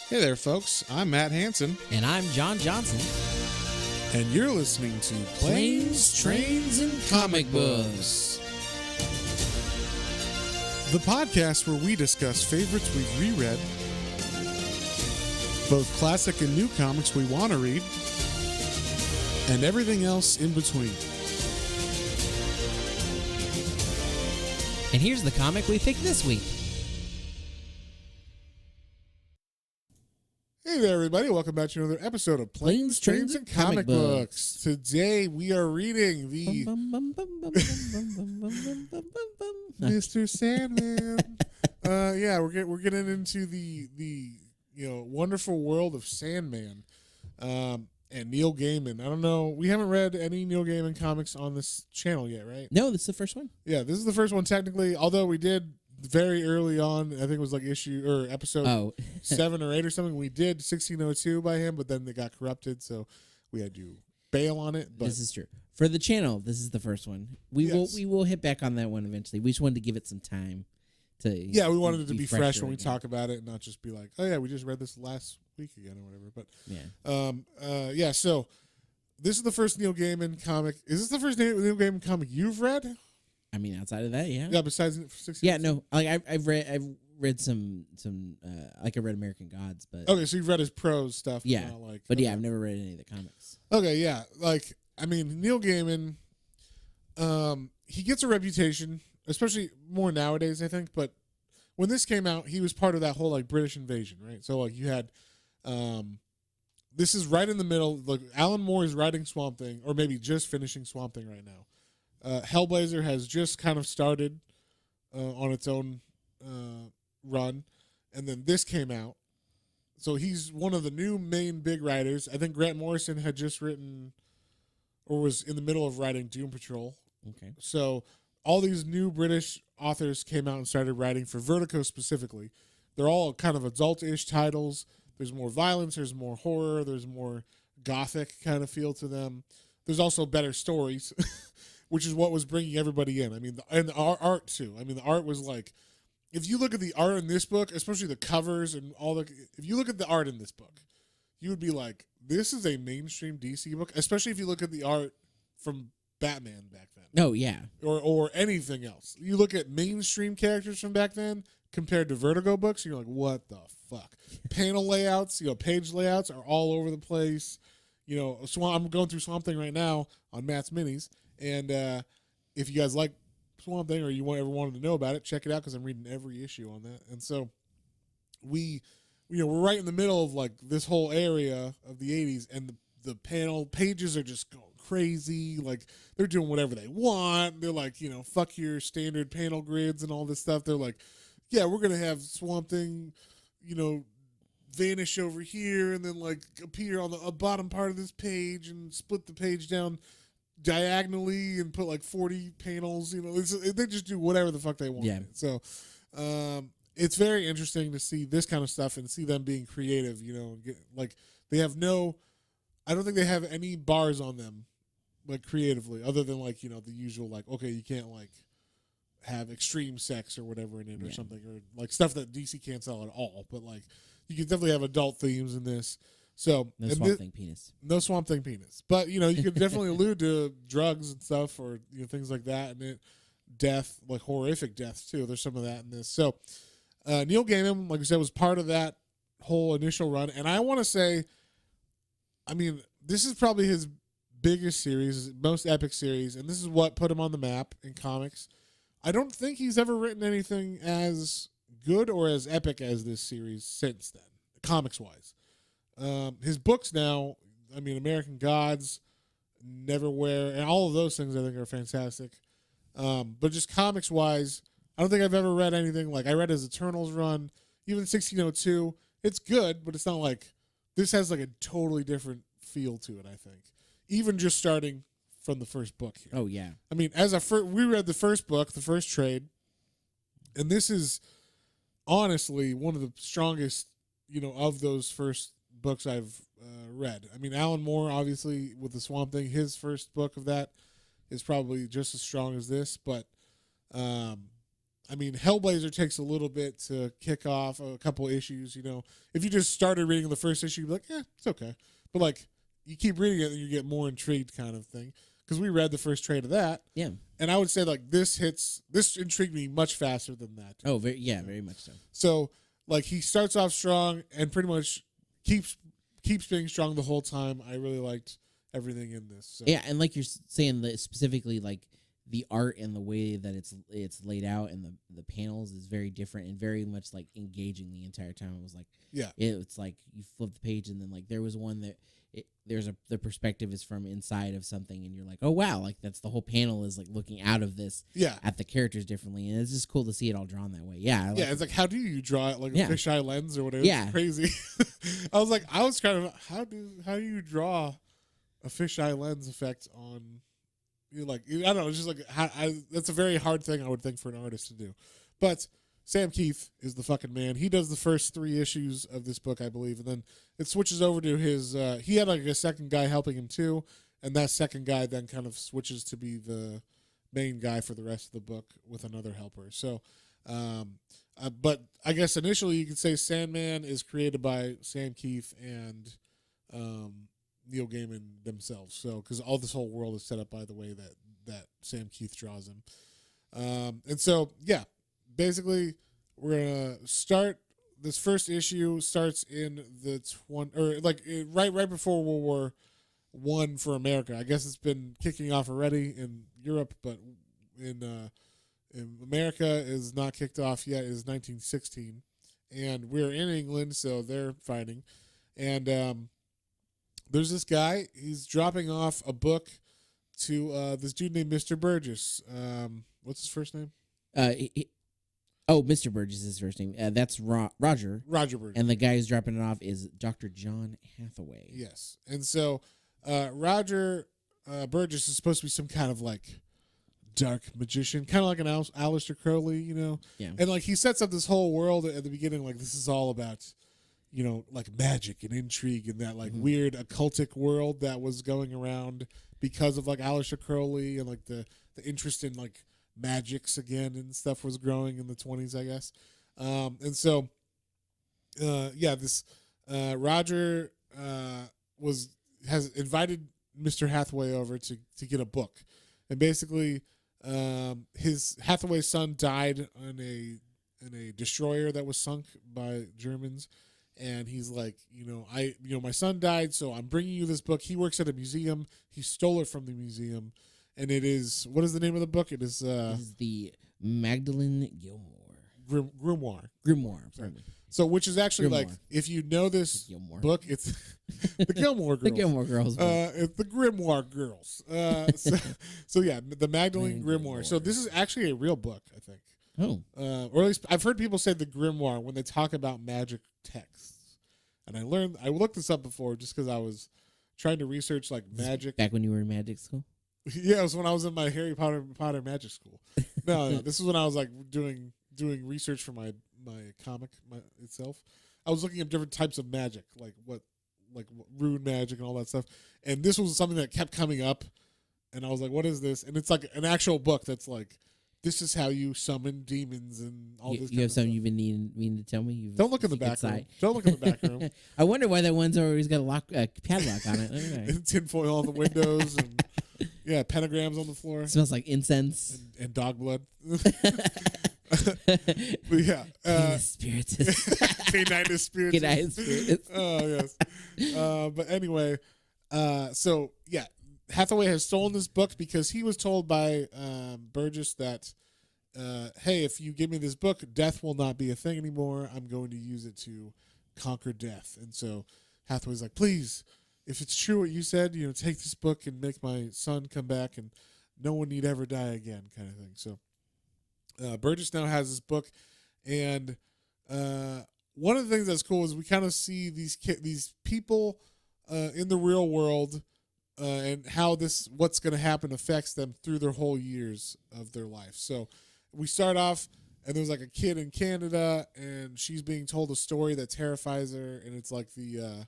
Hey there, folks. I'm Matt Hansen, And I'm John Johnson. and you're listening to Planes, Trains, and Comic Books, the podcast where we discuss favorites we've reread, both classic and new comics we want to read, and everything else in between. And here's the comic we picked this week. Hey there, everybody. Welcome back to another episode of Planes, Trains, and Comic Books. Today we are reading the Mr. Sandman. We're getting into the wonderful world of Sandman and Neil Gaiman. I don't know. We haven't read any Neil Gaiman comics on this channel yet, right? No, this is the first one. Yeah, this is the first one technically, although we did very early on, I think it was like episode 7 or 8 or something. We did 1602 by him, but then they got corrupted, so we had to bail on it. But this is true. For the channel, this is the first one. We will hit back on that one eventually. We just wanted to give it some time to we wanted it to be fresh when we again. talk about it and not just be like, oh yeah, we just read this last week again or whatever. But so this is the first Neil Gaiman comic. Is this the first Neil Gaiman comic you've read? I mean, outside of that, yeah. Yeah, besides 16. Yeah, no. Like I've read some like I read American Gods, but Okay, so you've read his prose stuff. yeah, not I've never read any of the comics. Okay, yeah. Like, I mean, Neil Gaiman, he gets a reputation, especially more nowadays, I think. But when this came out, he was part of that whole, like, British invasion, right? So, like, you had, this is right in the middle. Like, Alan Moore is writing Swamp Thing, or maybe just finishing Swamp Thing right now. Hellblazer has just kind of started on its own run. And then this came out. So he's one of the new main big writers. I think Grant Morrison had just written or was in the middle of writing Doom Patrol. Okay. So all these new British authors came out and started writing for Vertigo specifically. They're all kind of adult-ish titles. There's more violence. There's more horror. There's more gothic kind of feel to them. There's also better stories, which is what was bringing everybody in. I mean, and the art too. I mean, the art was like, if you look at the art in this book, especially the covers and all if you look at the art in this book, you would be like, this is a mainstream DC book, especially if you look at the art from Batman back then. Oh yeah. Or anything else. You look at mainstream characters from back then compared to Vertigo books, and you're like, what the fuck? Panel layouts, page layouts are all over the place. I'm going through Swamp Thing right now on Matt's Minis, and if you guys like Swamp Thing or you ever wanted to know about it, check it out because I'm reading every issue on that. And so we're right in the middle of like this whole area of the 80s, and the panel pages are just going crazy. Like, they're doing whatever they want. They're like, fuck your standard panel grids and all this stuff. They're like, yeah, we're gonna have Swamp Thing, vanish over here and then like appear on the bottom part of this page and split the page down diagonally and put like 40 panels. They just do whatever the fuck they want. Yeah. So it's very interesting to see this kind of stuff and see them being creative. They have I don't think they have any bars on them, like, creatively, other than like the usual, like, okay, you can't like have extreme sex or whatever in it or something, or like stuff that DC can't sell at all. But like, you can definitely have adult themes in this. So no Swamp Thing penis. No Swamp Thing penis. But you could definitely allude to drugs and stuff, or things like that, and death, like horrific deaths too. There's some of that in this. So Neil Gaiman, like I said, was part of that whole initial run, and I want to say, I mean, this is probably his biggest series, most epic series, and this is what put him on the map in comics. I don't think he's ever written anything as good or as epic as this series since then, comics-wise. His books now, I mean, American Gods, Neverwhere, and all of those things I think are fantastic. But just comics-wise, I don't think I've ever read anything. Like, I read his Eternals run, even 1602. It's good, but it's not like, this has like a totally different feel to it, I think. Even just starting from the first book here. Oh yeah. I mean, we read the first book, the first trade, and this is honestly one of the strongest, of those first books I've read. I mean, Alan Moore, obviously, with the Swamp Thing, his first book of that is probably just as strong as this, but I mean, Hellblazer takes a little bit to kick off a couple issues. If you just started reading the first issue, you'd be like, yeah, it's okay. But like, you keep reading it and you get more intrigued, kind of thing. Because we read the first trade of that. Yeah. And I would say like this intrigued me much faster than that. Oh, very much so. So like he starts off strong and pretty much keeps being strong the whole time. I really liked everything in this. So. Yeah, and like you're saying that specifically, like the art and the way that it's laid out and the panels is very different and very much like engaging the entire time. It was like it's like you flip the page and then like there was one that the perspective is from inside of something and you're like, oh wow, like that's the whole panel is like looking out of this at the characters differently, and it's just cool to see it all drawn that way. It's like, how do you draw it, like a fisheye lens or whatever? It's crazy. I was kind of how do you draw a fisheye lens effect on I don't know, it's just like that's a very hard thing I would think for an artist to do. But Sam Keith is the fucking man. He does the first 3 issues of this book, I believe, and then it switches over to his. He had like a second guy helping him too, and that second guy then kind of switches to be the main guy for the rest of the book with another helper. So, but I guess initially you could say Sandman is created by Sam Keith and Neil Gaiman themselves. So, because all this whole world is set up by the way that Sam Keith draws him, and so basically, we're gonna start. This first issue starts in the right before World War I for America. I guess it's been kicking off already in Europe, but in America is not kicked off yet. Is 1916, and we're in England, so they're fighting. And there's this guy. He's dropping off a book to this dude named Mr. Burgess. What's his first name? Mr. Burgess is his first name. That's Roger. Roger Burgess. And the guy who's dropping it off is Dr. John Hathaway. Yes. And so Roger Burgess is supposed to be some kind of like dark magician, kind of like an Aleister Crowley, Yeah. And like he sets up this whole world at the beginning, like this is all about, like magic and intrigue and that like weird occultic world that was going around because of like Aleister Crowley and like the interest in like magics again and stuff was growing in the 20s, I guess. And so, this Roger has invited Mr. Hathaway over to get a book, and basically, his Hathaway's son died in a destroyer that was sunk by Germans, and he's like, my son died, so I'm bringing you this book. He works at a museum. He stole it from the museum. And it is, what is the name of the book? It is the Magdalene Gilmore. Grimoire. Pardon me. So, which is actually Grimoire. like, if you know this book, it's the Gilmore Girls. The Gilmore Girls. It's the Grimoire Girls. So the Magdalene Grimoire. So this is actually a real book, I think. Oh. Or at least I've heard people say the Grimoire when they talk about magic texts. And I looked this up before just because I was trying to research like magic. Back when you were in magic school? Yeah, it was when I was in my Harry Potter magic school. No, this is when I was like doing research for my comic itself. I was looking at different types of magic, like rune magic and all that stuff. And this was something that kept coming up, and I was like, "What is this?" And it's like an actual book that's like, "This is how you summon demons and all this." You have something you've been needing to tell me? Don't look in the back room. Don't look in the back room. I wonder why that one's always got a padlock on it. Okay. And tinfoil on the windows and. Yeah, pentagrams on the floor. It smells like incense. And dog blood. But yeah. Spiritus. Canine Spiritus. Oh, yes. But anyway, so yeah, Hathaway has stolen this book because he was told by Burgess that, hey, if you give me this book, death will not be a thing anymore. I'm going to use it to conquer death. And so Hathaway's like, please, if it's true what you said, take this book and make my son come back and no one need ever die again, kind of thing. So Burgess now has this book, and one of the things that's cool is we kind of see these people in the real world and how what's going to happen affects them through their whole years of their life. So we start off, and there's like a kid in Canada, and she's being told a story that terrifies her, and it's like the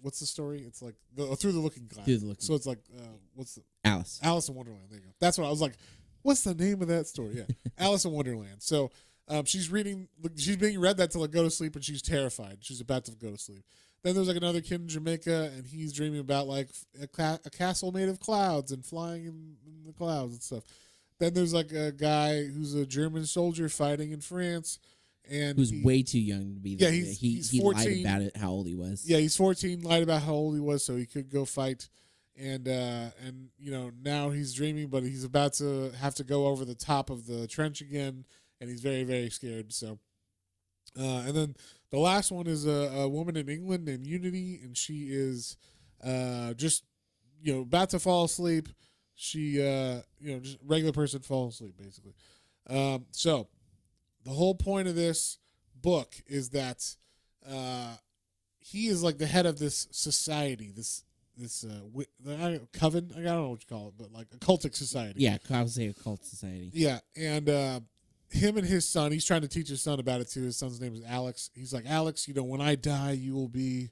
what's the story? It's like Through the Looking Glass. So it's like what's the Alice in Wonderland. There you go. That's what I was like. What's the name of that story? Yeah, Alice in Wonderland. So she's being read that to like go to sleep, and she's terrified. She's about to go to sleep. Then there's like another kid in Jamaica, and he's dreaming about like a castle made of clouds and flying in the clouds and stuff. Then there's like a guy who's a German soldier fighting in France, and who's way too young to be there. Yeah, he's 14. Lied about it, how old he was. Yeah, he's 14. Lied about how old he was, so he could go fight. And you know, now he's dreaming, but he's about to have to go over the top of the trench again, and he's very, very scared. So, and then the last one is a woman in England named Unity, and she is just, you know, about to fall asleep. She, you know, just regular person falling asleep, basically. So the whole point of this book is that he is like the head of this society, this coven. I don't know what you call it, but like a cultic society. Yeah, I would say a cult society. Yeah, and him and his son, he's trying to teach his son about it too. His son's name is Alex. He's like, Alex, you know, when I die, you will be,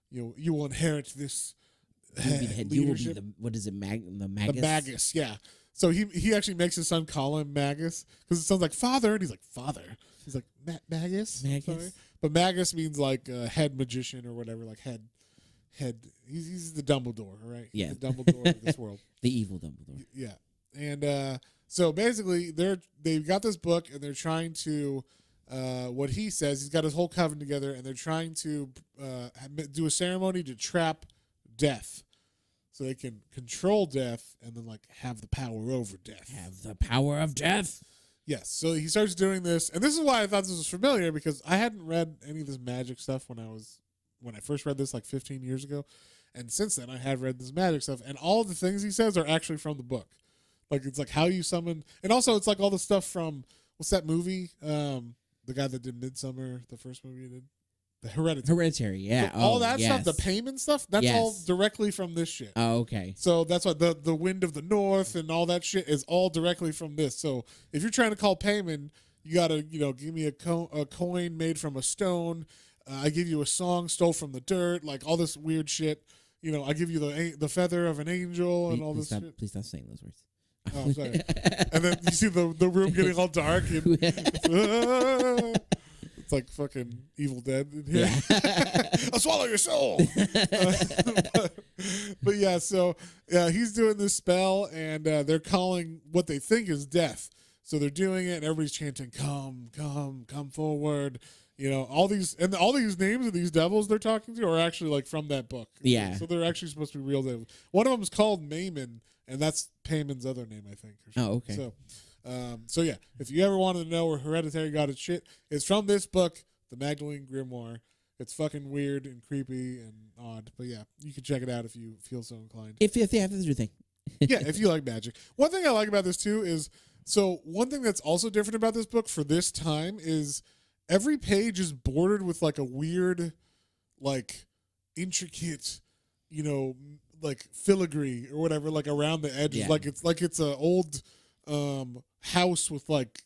you will inherit this. You will be the, what is it? The Magus. The Magus, yeah. So he actually makes his son call him Magus because it sounds like father, and he's like father. He's like Magus. Magus. Sorry. But Magus means like head magician or whatever, like head. He's the Dumbledore, right? Yeah, the Dumbledore of this world. The evil Dumbledore. Yeah, and so basically they've got this book and they're trying to. What he says, he's got his whole coven together, and they're trying to do a ceremony to trap death, so they can control death and then like have the power over death. Have the power of death. Yes. So he starts doing this, and this is why I thought this was familiar, because I hadn't read any of this magic stuff when I first read this like 15 years ago, and since then I have read this magic stuff, and all the things he says are actually from the book. Like it's like how you summon, and also it's like all the stuff from what's that movie? The guy that did Midsummer, the first movie he did. The Hereditary, yeah. So all that stuff, the payment stuff, that's all directly from this shit. Oh, okay. So that's why the Wind of the North and all that shit is all directly from this. So if you're trying to call payment, you gotta, give me a coin made from a stone. I give you a song stole from the dirt, like all this weird shit. I give you the feather of an angel and all this shit. Please stop saying those words. Oh, I'm sorry. And then you see the room getting all dark and it's like fucking Evil Dead in here. Yeah. I'll swallow your soul. But yeah, so he's doing this spell, and they're calling what they think is death. So they're doing it, and everybody's chanting, "Come, come, come forward." All these names of these devils they're talking to are actually like from that book. Yeah. So they're actually supposed to be real devils. One of them is called Maimon, and that's Payman's other name, I think. Oh, okay. So yeah, if you ever wanted to know where Hereditary got its shit, it's from this book, The Magdalene Grimoire. It's fucking weird and creepy and odd, but yeah, you can check it out if you feel so inclined. If you have to do thing. Yeah, if you like magic. One thing I like about this too is, one thing that's also different about this book for this time is every page is bordered with like a weird, like intricate, like filigree or whatever, like around the edges. Yeah. Like it's an old house with like,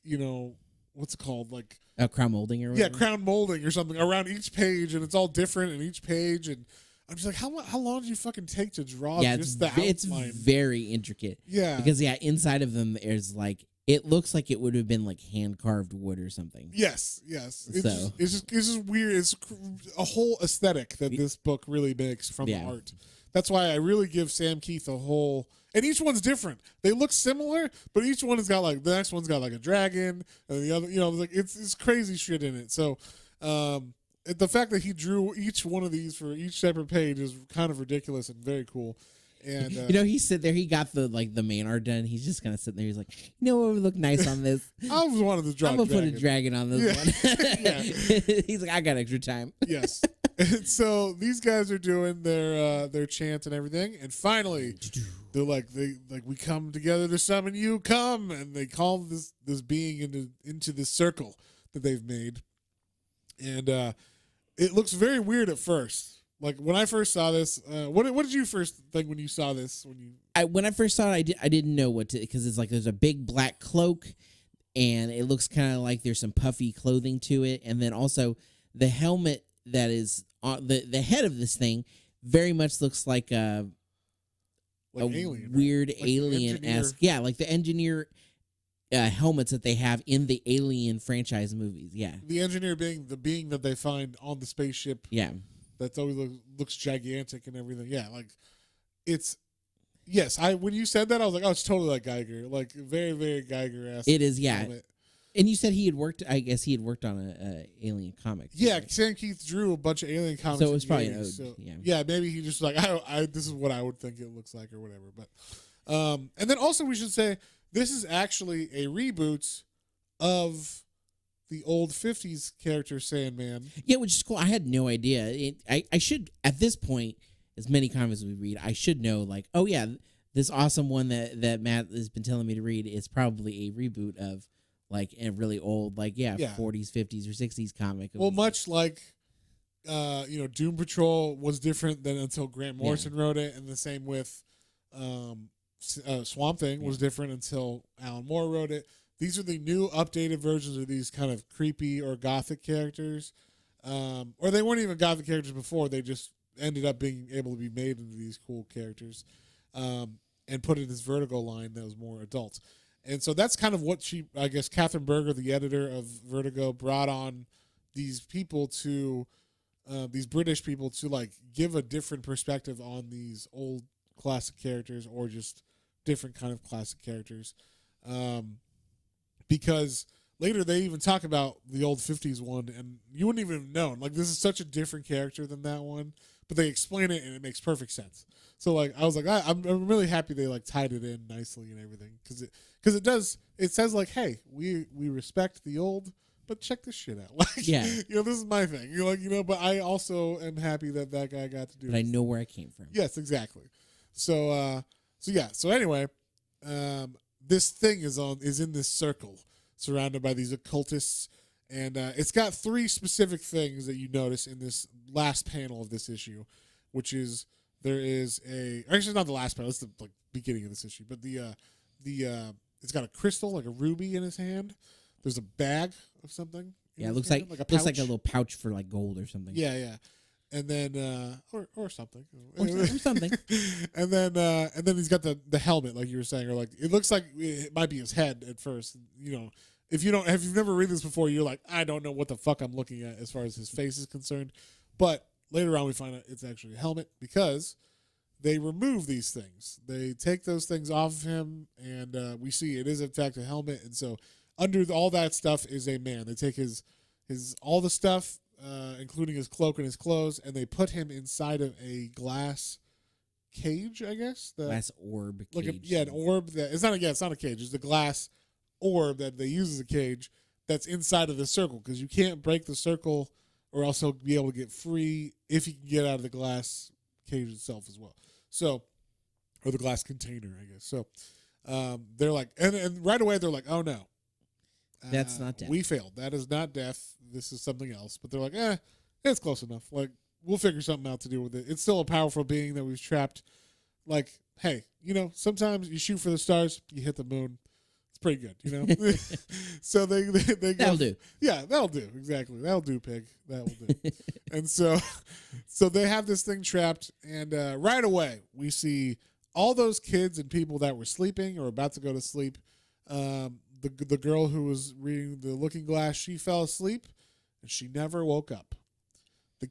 what's it called? Like a crown molding or whatever? Yeah, crown molding or something around each page, and it's all different in each page. And I'm just like, how long do you fucking take to draw just the outline? It's very intricate. Yeah. Because inside of them there's like, it looks like it would have been like hand carved wood or something. Yes. It's just weird. It's a whole aesthetic that this book really makes from the art. That's why I really give Sam Keith a whole, and each one's different. They look similar, but each one has got like, the next one's got like a dragon, and the other, like it's crazy shit in it. So, the fact that he drew each one of these for each separate page is kind of ridiculous and very cool. And he sit there. He got the main art done. He's just kind of sitting there. He's like, what would look nice on this? I was wanted to draw. I'm gonna put a dragon on this one. Yeah. He's like, I got extra time. Yes. And so these guys are doing their chant and everything, and finally they're like, we come together to summon you. Come, and they call this being into this circle that they've made, and it looks very weird at first. Like when I first saw this, what did you first think when you saw this? When I first saw it, I didn't know what to, because it's like there's a big black cloak, and it looks kind of like there's some puffy clothing to it, and then also the helmet that is on the head of this thing very much looks like a alien, weird right? Like alien-esque, like the engineer helmets that they have in the Alien franchise movies. Yeah. The engineer being the being that they find on the spaceship. Yeah. That always looks gigantic and everything. Yeah, like it's. Yes, when you said that, I was like, oh, it's totally like Geiger, like very, very Geiger-esque. It is, yeah. Helmet. And you said he had worked. I guess he had worked on a Alien comic. Yeah, right? Sam Keith drew a bunch of Alien comics. So it was probably an ode. So, yeah, maybe he just like this is what I would think it looks like or whatever. But and then also we should say this is actually a reboot of the old 50s character Sandman. Yeah, which is cool. I had no idea. I should, at this point, as many comics as we read, I should know, like, oh, yeah, this awesome one that Matt has been telling me to read is probably a reboot of, like, a really old, like, 40s, 50s, or 60s comic. Well, much like, Doom Patrol was different than until Grant Morrison wrote it, and the same with Swamp Thing was different until Alan Moore wrote it. These are the new updated versions of these kind of creepy or gothic characters. Or they weren't even gothic characters before. They just ended up being able to be made into these cool characters and put in this Vertigo line that was more adult. And so that's kind of what Catherine Berger, the editor of Vertigo, brought on these people to, these British people to like give a different perspective on these old classic characters or just different kind of classic characters. Because later they even talk about the old 50s one, and you wouldn't even have known. Like, this is such a different character than that one, but they explain it, and it makes perfect sense. So, like, I was like, I'm really happy they, like, tied it in nicely and everything. Because it says, like, hey, we respect the old, but check this shit out. Like, this is my thing. You're like, but I also am happy that guy got to do it. But I know where I came from. Yes, exactly. So anyway, this thing is in this circle surrounded by these occultists, and it's got three specific things that you notice in this last panel of this issue, which is actually not the last panel, it's the like beginning of this issue, but it's got a crystal, like a ruby in his hand. There's a bag of something. Yeah, it looks like a little pouch for like gold or something. Yeah. And then or something. Or something. and then he's got the helmet, like you were saying, or like it looks like it might be his head at first. If you've never read this before, you're like, I don't know what the fuck I'm looking at as far as his face is concerned. But later on we find out it's actually a helmet because they remove these things. They take those things off of him, and we see it is in fact a helmet. And so under all that stuff is a man. They take his all the stuff, including his cloak and his clothes, and they put him inside of a glass cage, I guess. Glass orb cage. An orb that it's not a cage. It's a glass orb that they use as a cage that's inside of the circle, because you can't break the circle or else he'll be able to get free if he can get out of the glass cage itself as well. So, or the glass container, I guess. So, they're like, and right away they're like, oh no. That's not death. We failed. That is not death. This is something else. But they're like, it's close enough. Like, we'll figure something out to do with it. It's still a powerful being that we've trapped. Like, hey, sometimes you shoot for the stars, you hit the moon. It's pretty good, So they go, that'll do. Yeah, that'll do. Exactly. That'll do, pig. That'll do. And so they have this thing trapped, and right away we see all those kids and people that were sleeping or about to go to sleep. The girl who was reading the looking glass, she fell asleep, and she never woke up. The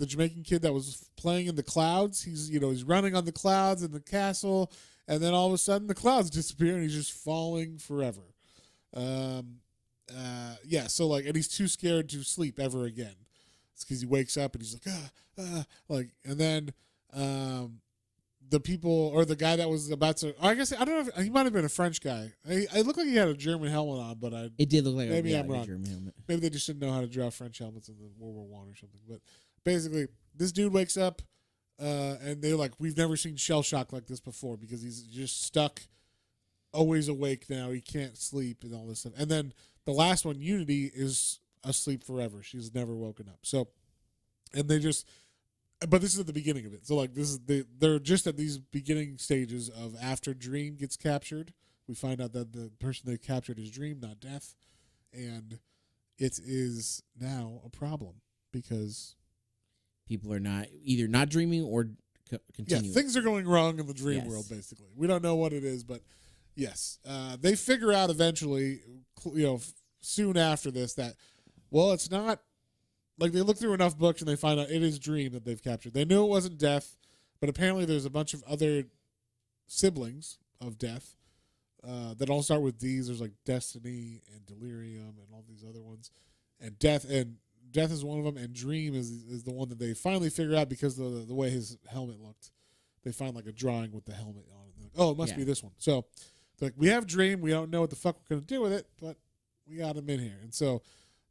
Jamaican kid that was playing in the clouds, he's running on the clouds in the castle, and then all of a sudden the clouds disappear, and he's just falling forever. So like, and he's too scared to sleep ever again. It's because he wakes up and he's like, and then the people, or the guy that was about to, I guess, I don't know if he might have been a French guy. It looked like he had a German helmet on, but it did look like maybe I'm wrong. A German helmet. Maybe they just didn't know how to draw French helmets in the World War I or something. But basically, this dude wakes up, and they're like, we've never seen shell shock like this before, because he's just stuck, always awake now. He can't sleep and all this stuff. And then the last one, Unity, is asleep forever. She's never woken up. So, and they just. But this is at the beginning of it. So, like, they're just at these beginning stages of after Dream gets captured. We find out that the person they captured is Dream, not Death. And it is now a problem because people are either not dreaming or continuing. Yeah, things are going wrong in the dream world, basically. We don't know what it is, but Yes. They figure out eventually, soon after this that, well, it's not, like, they look through enough books and they find out it is Dream that they've captured. They knew it wasn't Death, but apparently there's a bunch of other siblings of Death that all start with D's. There's like Destiny and Delirium and all these other ones. And Death is one of them, and Dream is the one that they finally figure out because of the way his helmet looked. They find like a drawing with the helmet on it. Like, oh, it must be this one. So like, we have Dream. We don't know what the fuck we're going to do with it, but we got him in here. And so,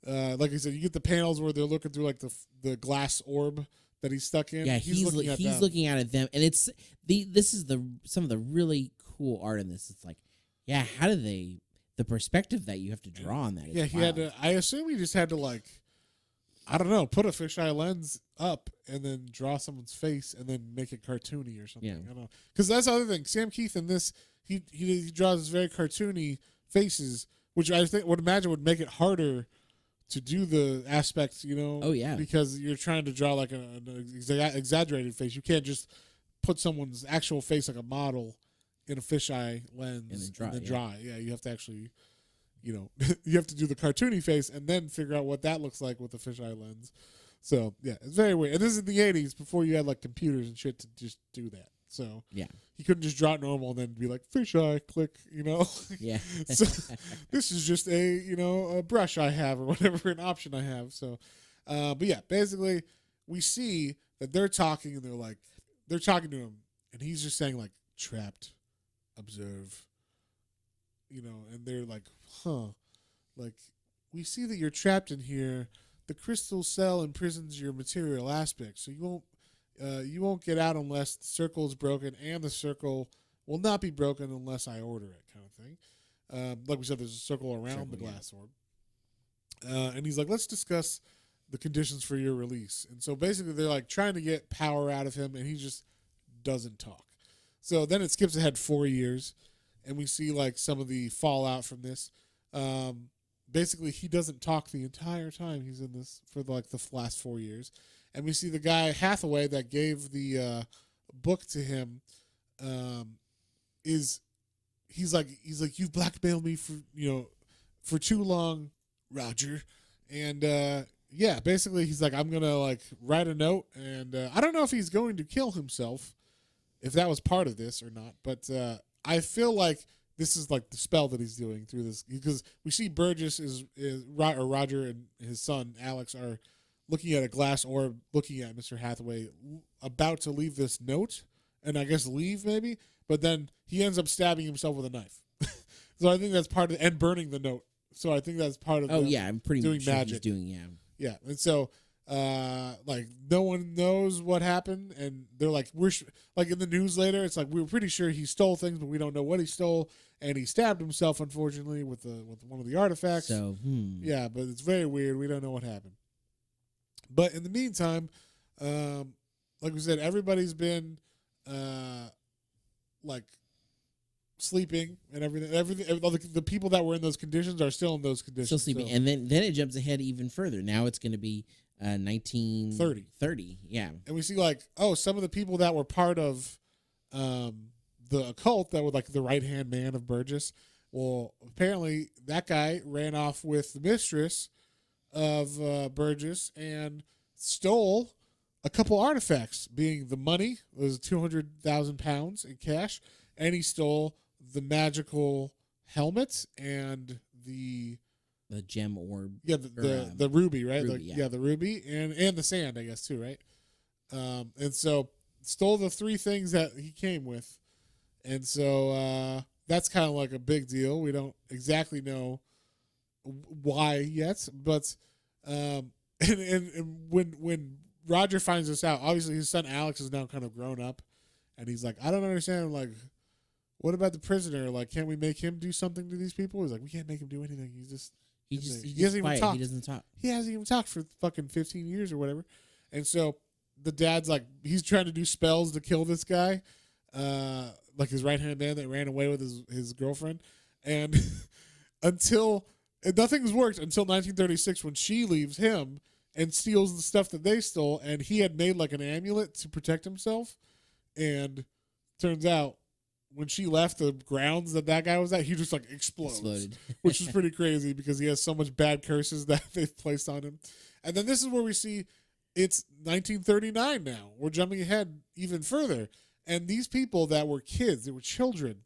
like I said, you get the panels where they're looking through like the glass orb that he's stuck in. Yeah, he's looking out at them, and it's this is some of the really cool art in this. It's like, yeah, how do the perspective that you have to draw on that? Yeah, he had to. I assume he just had to, like, I don't know, put a fisheye lens up and then draw someone's face and then make it cartoony or something. Yeah. I don't know, because that's the other thing. Sam Keith in this, he draws very cartoony faces, which I think would make it harder to do the aspects, Oh, yeah. because you're trying to draw like an exaggerated face. You can't just put someone's actual face like a model in a fisheye lens and then draw. Yeah, you have to actually, you have to do the cartoony face and then figure out what that looks like with the fisheye lens. So yeah, it's very weird. And this is in the 80s, before you had like computers and shit to just do that. So yeah, he couldn't just draw it normal and then be like, fisheye, click, Yeah. So this is just a brush I have or whatever, an option I have. So, but yeah, basically we see that they're talking and they're talking to him and he's just saying like, trapped, observe, and they're like, like, we see that you're trapped in here. The crystal cell imprisons your material aspects, so you won't get out unless the circle is broken, and the circle will not be broken unless I order it, kind of thing. Like we said, there's a circle around the glass orb. And he's like, let's discuss the conditions for your release. And so basically they're like trying to get power out of him, and he just doesn't talk. So then it skips ahead 4 years, and we see like some of the fallout from this. Basically, he doesn't talk the entire time he's in this for the last 4 years. And we see the guy, Hathaway, that gave the book to him, he's like, you've blackmailed me for too long, Roger. And yeah, basically he's like, I'm going to like write a note. And I don't know if he's going to kill himself, if that was part of this or not. But I feel like this is like the spell that he's doing through this, because we see Burgess or Roger and his son Alex are looking at a glass orb, looking at Mr. Hathaway, about to leave this note, and I guess leave maybe, but then he ends up stabbing himself with a knife. So I think that's part of, and burning the note. So I think that's part of. Oh yeah, I'm pretty doing sure magic. He's doing Yeah, and so like no one knows what happened, and they're like, like in the news later, it's like, we're pretty sure he stole things, but we don't know what he stole, and he stabbed himself, unfortunately, with one of the artifacts. So yeah, but it's very weird. We don't know what happened. But in the meantime, like we said, everybody's been like sleeping and everything. The people that were in those conditions are still in those conditions. Still sleeping, so. And then it jumps ahead even further. Now it's going to be 1930. Yeah, and we see like, some of the people that were part of the occult, that were like the right hand man of Burgess. Well, apparently that guy ran off with the mistress of Burgess and stole a couple artifacts, being the money, it was 200,000 pounds in cash, and he stole the magical helmet and the gem orb. Yeah, the ruby, right? Ruby, yeah, the ruby and the sand, I guess, too, right? And so stole the three things that he came with. And so that's kind of like a big deal. We don't exactly know why yet, but and when Roger finds this out, obviously his son Alex is now kind of grown up, and he's like, I don't understand, like, what about the prisoner? Like, can't we make him do something to these people? He's like, we can't make him do anything. He hasn't even talked. He doesn't talk. He hasn't even talked for fucking 15 years or whatever. And so the dad's like, he's trying to do spells to kill this guy, like his right hand man that ran away with his girlfriend, and nothing's worked until 1936 when she leaves him and steals the stuff that they stole, and he had made like an amulet to protect himself, and turns out when she left the grounds that guy was at, he just like exploded. Which is pretty crazy because he has so much bad curses that they've placed on him. And then this is where we see it's 1939 now. We're jumping ahead even further. And these people that were kids, they were children,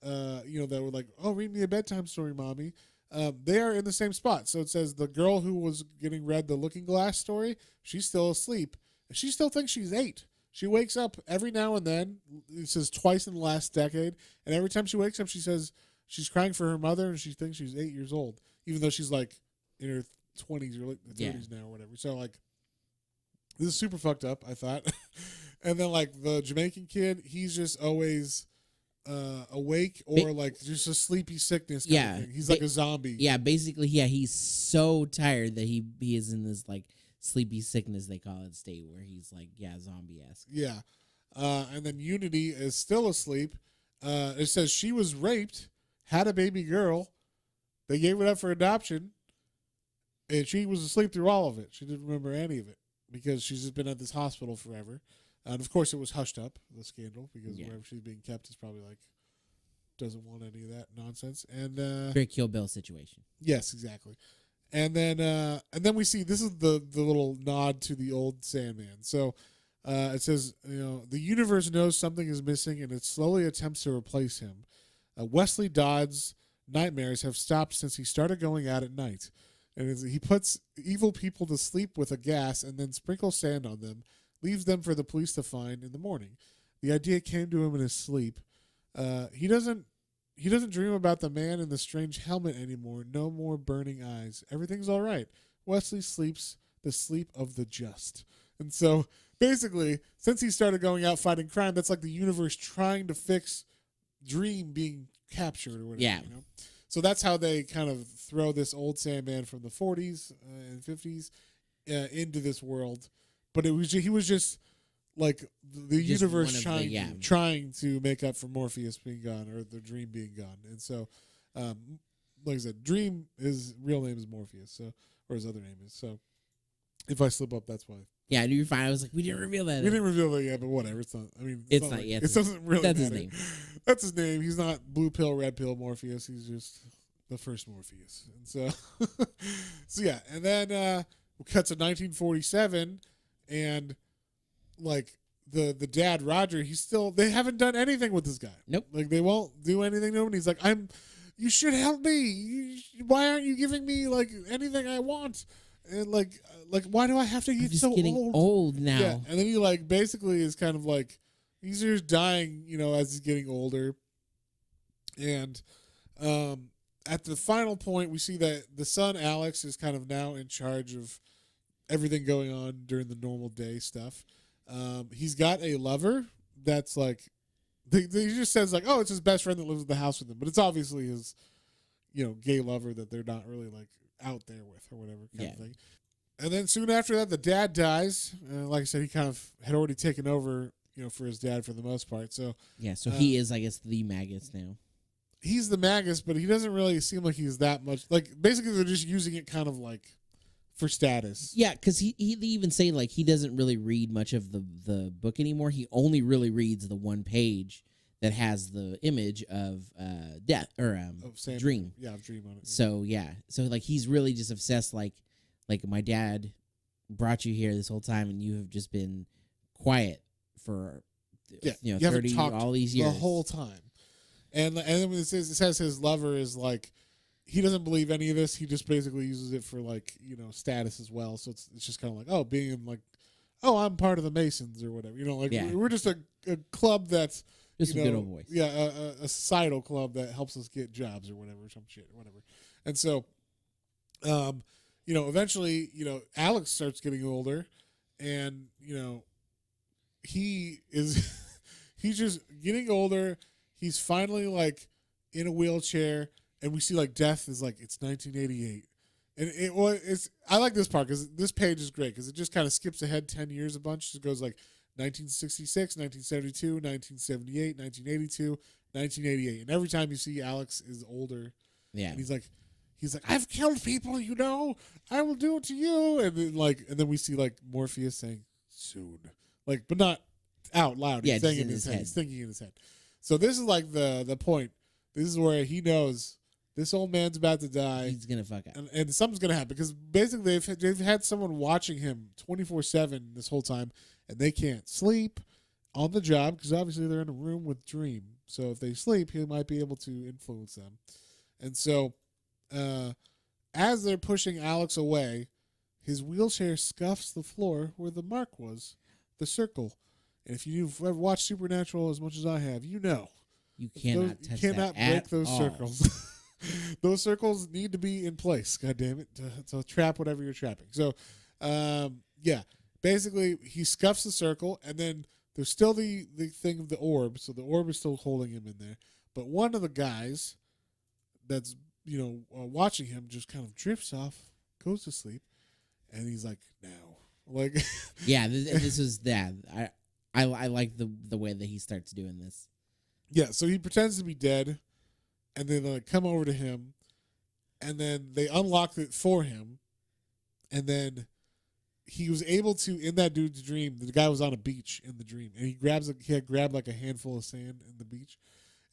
that were like, oh, read me a bedtime story, mommy. They are in the same spot. So it says the girl who was getting read the Looking Glass story, she's still asleep. She still thinks she's 8. She wakes up every now and then. It says twice in the last decade. And every time she wakes up, she says she's crying for her mother and she thinks she's 8 years old, even though she's like in her 20s or 30s now or whatever. So like, this is super fucked up, I thought. And then like the Jamaican kid, he's just always awake or like just a sleepy sickness kind of thing. He's like a zombie. Yeah, basically, he's so tired that he is in this like sleepy sickness, they call it, state where he's like, zombie-esque. Yeah. And then Unity is still asleep. It says she was raped, had a baby girl. They gave it up for adoption. And she was asleep through all of it. She didn't remember any of it because she's just been at this hospital forever. And of course it was hushed up, the scandal, because wherever she's being kept is probably like, doesn't want any of that nonsense. And very Kill Bill situation. Yes, exactly. And then we see, this is the little nod to the old Sandman. So it says, the universe knows something is missing and it slowly attempts to replace him. Wesley Dodd's nightmares have stopped since he started going out at night. And he puts evil people to sleep with a gas and then sprinkles sand on them, leaves them for the police to find in the morning. The idea came to him in his sleep. He doesn't dream about the man in the strange helmet anymore. No more burning eyes. Everything's all right. Wesley sleeps the sleep of the just. And so basically, since he started going out fighting crime, that's like the universe trying to fix Dream being captured or whatever. Yeah. So that's how they kind of throw this old Sandman from the 40s and 50s into this world. But he was just like the just universe trying to make up for Morpheus being gone or the Dream being gone. And so, like I said, Dream, his real name is Morpheus, or his other name is. So if I slip up, that's why. Yeah, you're fine. I was like, we didn't reveal that. We didn't reveal that yet, but whatever. It's not. I mean, it's not yet. It doesn't really. That's matter. His name. That's his name. He's not blue pill, red pill Morpheus. He's just the first Morpheus. And so, yeah. And then we cut to 1947, and like the dad Roger, they haven't done anything with this guy. Nope. Like they won't do anything to him. And he's like, you should help me. Why aren't you giving me like anything I want? And like why do I have to get so getting old now? Yeah. And then he like basically is kind of like he's just dying, as he's getting older. And at the final point, we see that the son Alex is kind of now in charge of everything going on during the normal day stuff. He's got a lover that's like, he just says like, oh, it's his best friend that lives in the house with him, but it's obviously his, gay lover that they're not really like out there with or whatever kind of thing. And then soon after that, the dad dies. Like I said, he kind of had already taken over, for his dad for the most part. So yeah, so he is, I guess, the Magus now. He's the Magus, but he doesn't really seem like he's that much. Like basically, they're just using it kind of like for status. Yeah, because they even say like he doesn't really read much of the book anymore. He only really reads the one page that has the image of death or of Dream. Yeah, Dream on it. So like he's really just obsessed. Like my dad brought you here this whole time, and you have just been quiet for 30 all these years, the whole time. And then when it says his lover is like, he doesn't believe any of this. He just basically uses it for like status as well. So it's just kind of like being like, I'm part of the Masons or whatever. We're just a club that's just a good old voice. Yeah, a societal club that helps us get jobs or whatever, some shit or whatever. And so, eventually, Alex starts getting older, and he is he's just getting older. He's finally like in a wheelchair, and we see like death is like it's 1988, and I like this part because this page is great because it just kind of skips ahead 10 years a bunch. It goes like 1966, 1972, 1978, 1982, 1988, and every time you see Alex is older, and he's like I've killed people, I will do it to you, and then we see like Morpheus saying soon, like but not out loud. He's saying in his head. He's thinking in his head. So this is like the point. This is where he knows this old man's about to die. He's gonna fuck up, and something's gonna happen because basically they've had someone watching him 24/7 this whole time, and they can't sleep on the job because obviously they're in a room with Dream. So if they sleep, he might be able to influence them. And so, as they're pushing Alex away, his wheelchair scuffs the floor where the mark was, the circle. And if you've ever watched Supernatural as much as I have, you know you cannot break those circles. Those circles need to be in place, God damn it, to trap whatever you're trapping. So, basically he scuffs the circle, and then there's still the thing of the orb. So the orb is still holding him in there. But one of the guys that's watching him just kind of drifts off, goes to sleep, and he's like, "Now," like, this is that. I like the way that he starts doing this. Yeah, so he pretends to be dead. And then they come over to him, and then they unlock it for him, and then he was able to, in that dude's dream, the guy was on a beach in the dream, and he had grabbed like a handful of sand in the beach,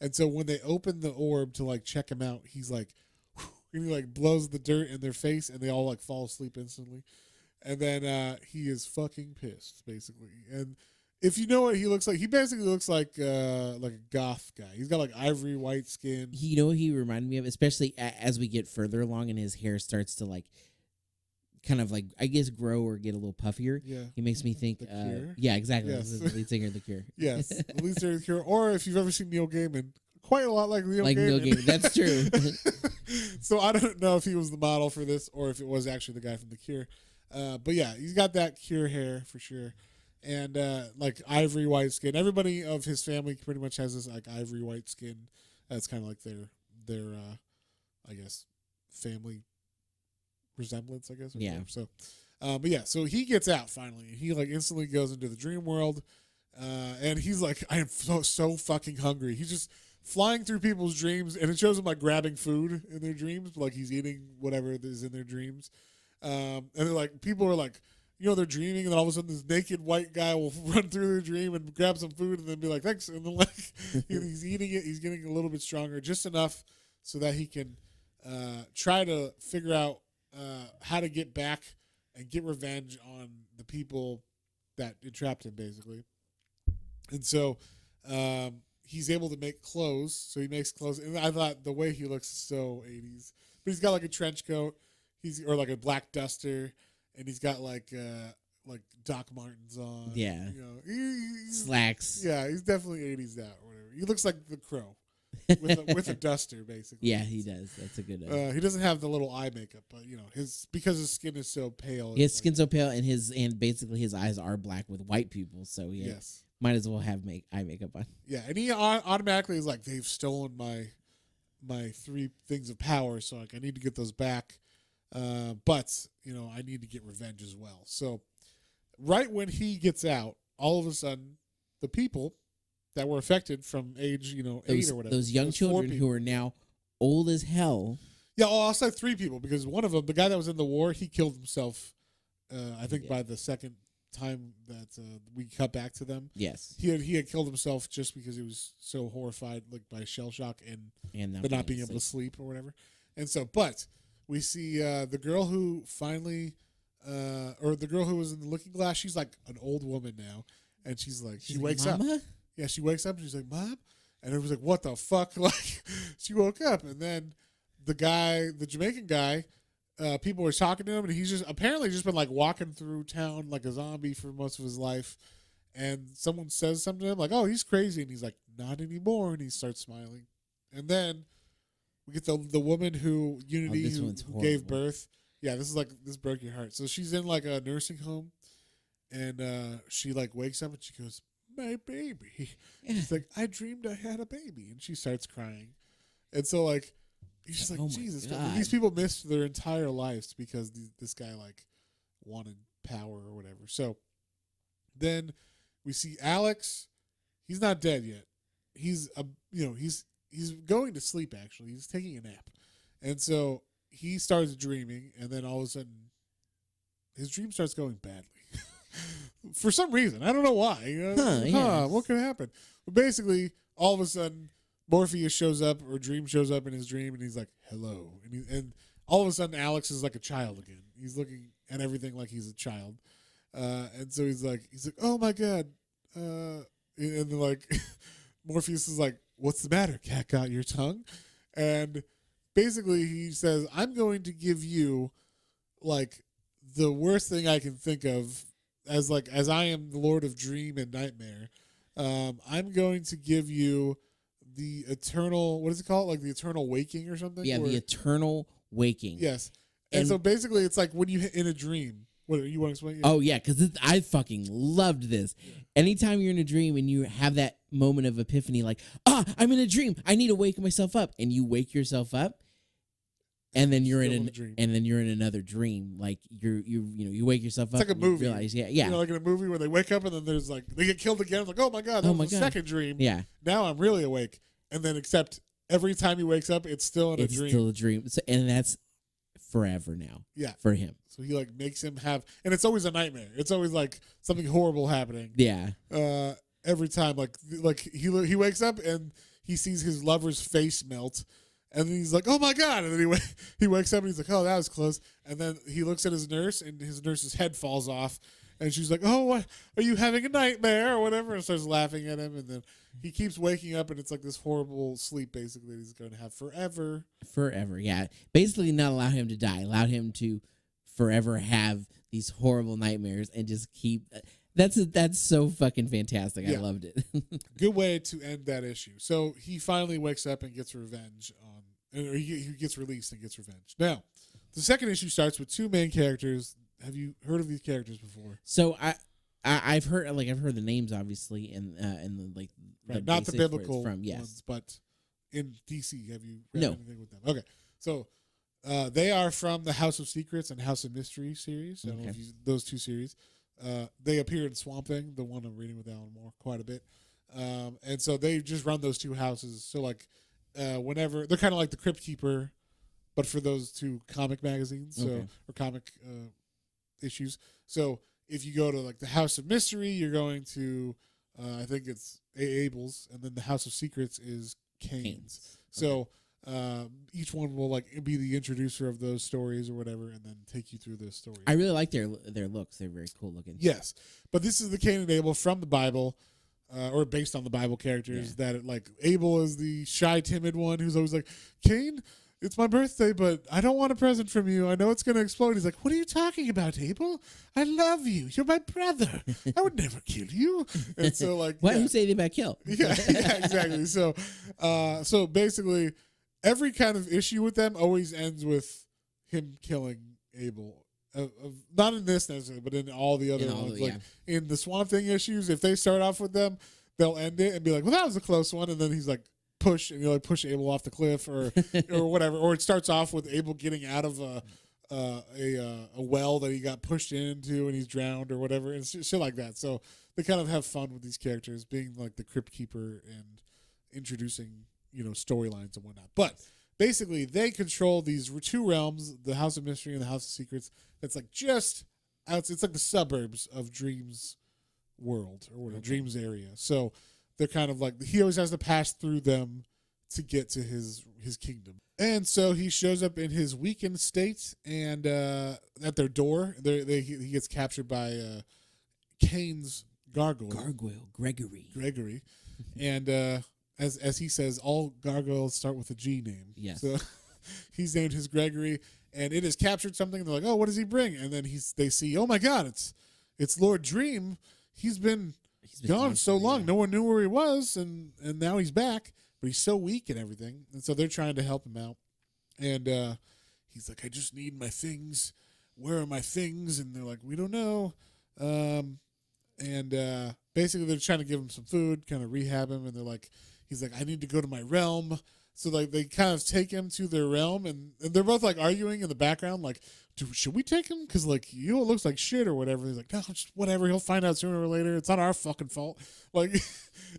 and so when they open the orb to like check him out, he's like, and he like blows the dirt in their face, and they all like fall asleep instantly, and then he is fucking pissed basically, and. If you know what he looks like, he basically looks like a goth guy. He's got like ivory white skin. You know what he reminded me of, especially as we get further along and his hair starts to like, kind of like I guess grow or get a little puffier. Yeah, he makes me think. The Cure? Yeah, exactly. Yes. The lead singer of the Cure. Yes, the lead singer of the Cure. Or if you've ever seen Neil Gaiman, quite a lot like Neil Gaiman. That's true. So I don't know if he was the model for this or if it was actually the guy from the Cure. But yeah, he's got that Cure hair for sure. And like ivory white skin. Everybody of his family pretty much has this like ivory white skin. That's kind of like their I guess family resemblance. I guess. Yeah. So, but yeah, so he gets out finally. He like instantly goes into the dream world, and he's like, I am so fucking hungry. He's just flying through people's dreams, and it shows him like grabbing food in their dreams, like he's eating whatever is in their dreams. And they're like, people are like. They're dreaming, and then all of a sudden this naked white guy will run through their dream and grab some food and then be like, thanks. And then like he's eating it. He's getting a little bit stronger, just enough so that he can try to figure out how to get back and get revenge on the people that entrapped him, basically. And so he's able to make clothes. So he makes clothes. And I thought the way he looks is so 80s. But he's got like a trench coat. Or like a black duster. And he's got like Doc Martens on. Yeah. He's, slacks. Yeah, he's definitely 80s that or whatever. He looks like the Crow with a duster basically. Yeah, he does. That's a good. He doesn't have the little eye makeup, but because his skin is so pale. His skin's so pale, and basically his eyes are black with white pupils. So yes, might as well have eye makeup on. Yeah, and he automatically is like, they've stolen my 3 things of power, so like I need to get those back. But I need to get revenge as well. So right when he gets out, all of a sudden the people that were affected from age, 8 or whatever. Those young children who are now old as hell. Yeah, I'll say 3 people because one of them, the guy that was in the war, he killed himself, I think by the second time that we cut back to them. Yes. He had killed himself just because he was so horrified like by shell shock and not being able to sleep or whatever. And so, but we see the girl who finally, or the girl who was in the looking glass, she's like an old woman now. And she's like, she wakes Mama? up. Yeah, she wakes up and she's like, Mom? And everyone's like, what the fuck? Like, she woke up. And then the Jamaican guy, people were talking to him, and he's just apparently just been like walking through town like a zombie for most of his life. And someone says something to him like, oh, he's crazy. And he's like, not anymore. And he starts smiling. And then we get the woman who who gave birth. Yeah, this broke your heart. So she's in like a nursing home, and she like wakes up and she goes, my baby. And she's like, I dreamed I had a baby. And she starts crying. And so like, he's just like, oh Jesus. These people missed their entire lives because this guy like wanted power or whatever. So then we see Alex. He's not dead yet. He's he's going to sleep actually. He's taking a nap. And so he starts dreaming, and then all of a sudden his dream starts going badly. For some reason. I don't know why. What could happen? But basically, all of a sudden Morpheus shows up, or Dream shows up in his dream, and he's like, "Hello," and all of a sudden Alex is like a child again. He's looking at everything like he's a child, and so he's like, "Oh my god," and then like Morpheus is like, "What's the matter? Cat got your tongue?" And basically he says, "I'm going to give you like the worst thing I can think of, as I am the Lord of Dream and Nightmare. I'm going to give you the eternal, what is it called? Like the eternal waking or something?" Yeah, the eternal waking. Yes. And so basically it's like when you in a dream. What, you want to explain? Oh, yeah, because I fucking loved this. Yeah. Anytime you're in a dream and you have that moment of epiphany, like, I'm in a dream. I need to wake myself up. And you wake yourself up, and then you're in another dream. Like you wake yourself up. It's like a movie. Realize, yeah. You know, like in a movie where they wake up and then there's like they get killed again. It's like, oh my god, that was a second dream. Yeah. Now I'm really awake. And then except every time he wakes up, it's still in a dream. It's still a dream. So, and that's forever now. Yeah. For him. So he like makes him have, and it's always a nightmare. It's always like something horrible happening. Yeah. Every time, like he wakes up and he sees his lover's face melt, and then he's like, "Oh my god!" And then he wakes up and he's like, "Oh, that was close." And then he looks at his nurse, and his nurse's head falls off, and she's like, "Oh, what, are you having a nightmare or whatever?" And starts laughing at him, and then he keeps waking up, and it's like this horrible sleep, basically, that he's going to have forever. Forever, yeah. Basically, not allow him to die. Allow him to forever have these horrible nightmares and just keep. That's so fucking fantastic. Yeah. I loved it. Good way to end that issue. So he finally wakes up and gets revenge on, or he gets released and gets revenge. Now, the second issue starts with two main characters. Have you heard of these characters before? So I've heard the names obviously, and like right. Not the biblical ones, but in DC, have you read anything with them? Okay, so they are from the House of Secrets and House of Mystery series. I don't know if those two series. They appear in Swamp Thing, the one I'm reading with Alan Moore quite a bit, and so they just run those two houses. So like, whenever they're kind of like the Crypt Keeper, but for those two comic magazines, or comic issues. So if you go to like the House of Mystery, you're going to, I think it's Abel's, and then the House of Secrets is Cain's. So each one will like be the introducer of those stories or whatever, and then take you through those stories. I really like their looks; they're very cool looking. Yes, but this is the Cain and Abel from the Bible, or based on the Bible characters. Yeah. That like Abel is the shy, timid one who's always like, "Cain, it's my birthday, but I don't want a present from you. I know it's going to explode." He's like, "What are you talking about, Abel? I love you. You're my brother. I would never kill you." And so like, why do you say anything about kill? Yeah, exactly. So, so basically, every kind of issue with them always ends with him killing Abel. Not in this necessarily, but in all the other ones. Like in the Swamp Thing issues, if they start off with them, they'll end it and be like, "Well, that was a close one," and then he's like, push, and you like push Abel off the cliff or whatever, or it starts off with Abel getting out of a well that he got pushed into and he's drowned or whatever, and shit like that. So they kind of have fun with these characters being like the Crypt Keeper and introducing storylines and whatnot. But basically, they control these two realms: the House of Mystery and the House of Secrets. That's like just out. It's like the suburbs of Dream's world or whatever, Dream's area. So they're kind of like, he always has to pass through them to get to his kingdom. And so he shows up in his weakened state, and at their door, he gets captured by Cain's gargoyle. Gregory. And as he says, all gargoyles start with a G name. Yes. So he's named his Gregory, and it has captured something. And they're like, "Oh, what does he bring?" And then they see, "Oh my God, it's Lord Dream. He's been gone so long. No one knew where he was, and now he's back, but he's so weak and everything." And so they're trying to help him out. And he's like, "I just need my things. Where are my things?" And they're like, "We don't know." And basically they're trying to give him some food, kind of rehab him. And he's like, "I need to go to my realm." So like they kind of take him to their realm, and they're both like arguing in the background, like, should we take him? Because like, it looks like shit or whatever. He's like, "No, just whatever. He'll find out sooner or later. It's not our fucking fault." Like,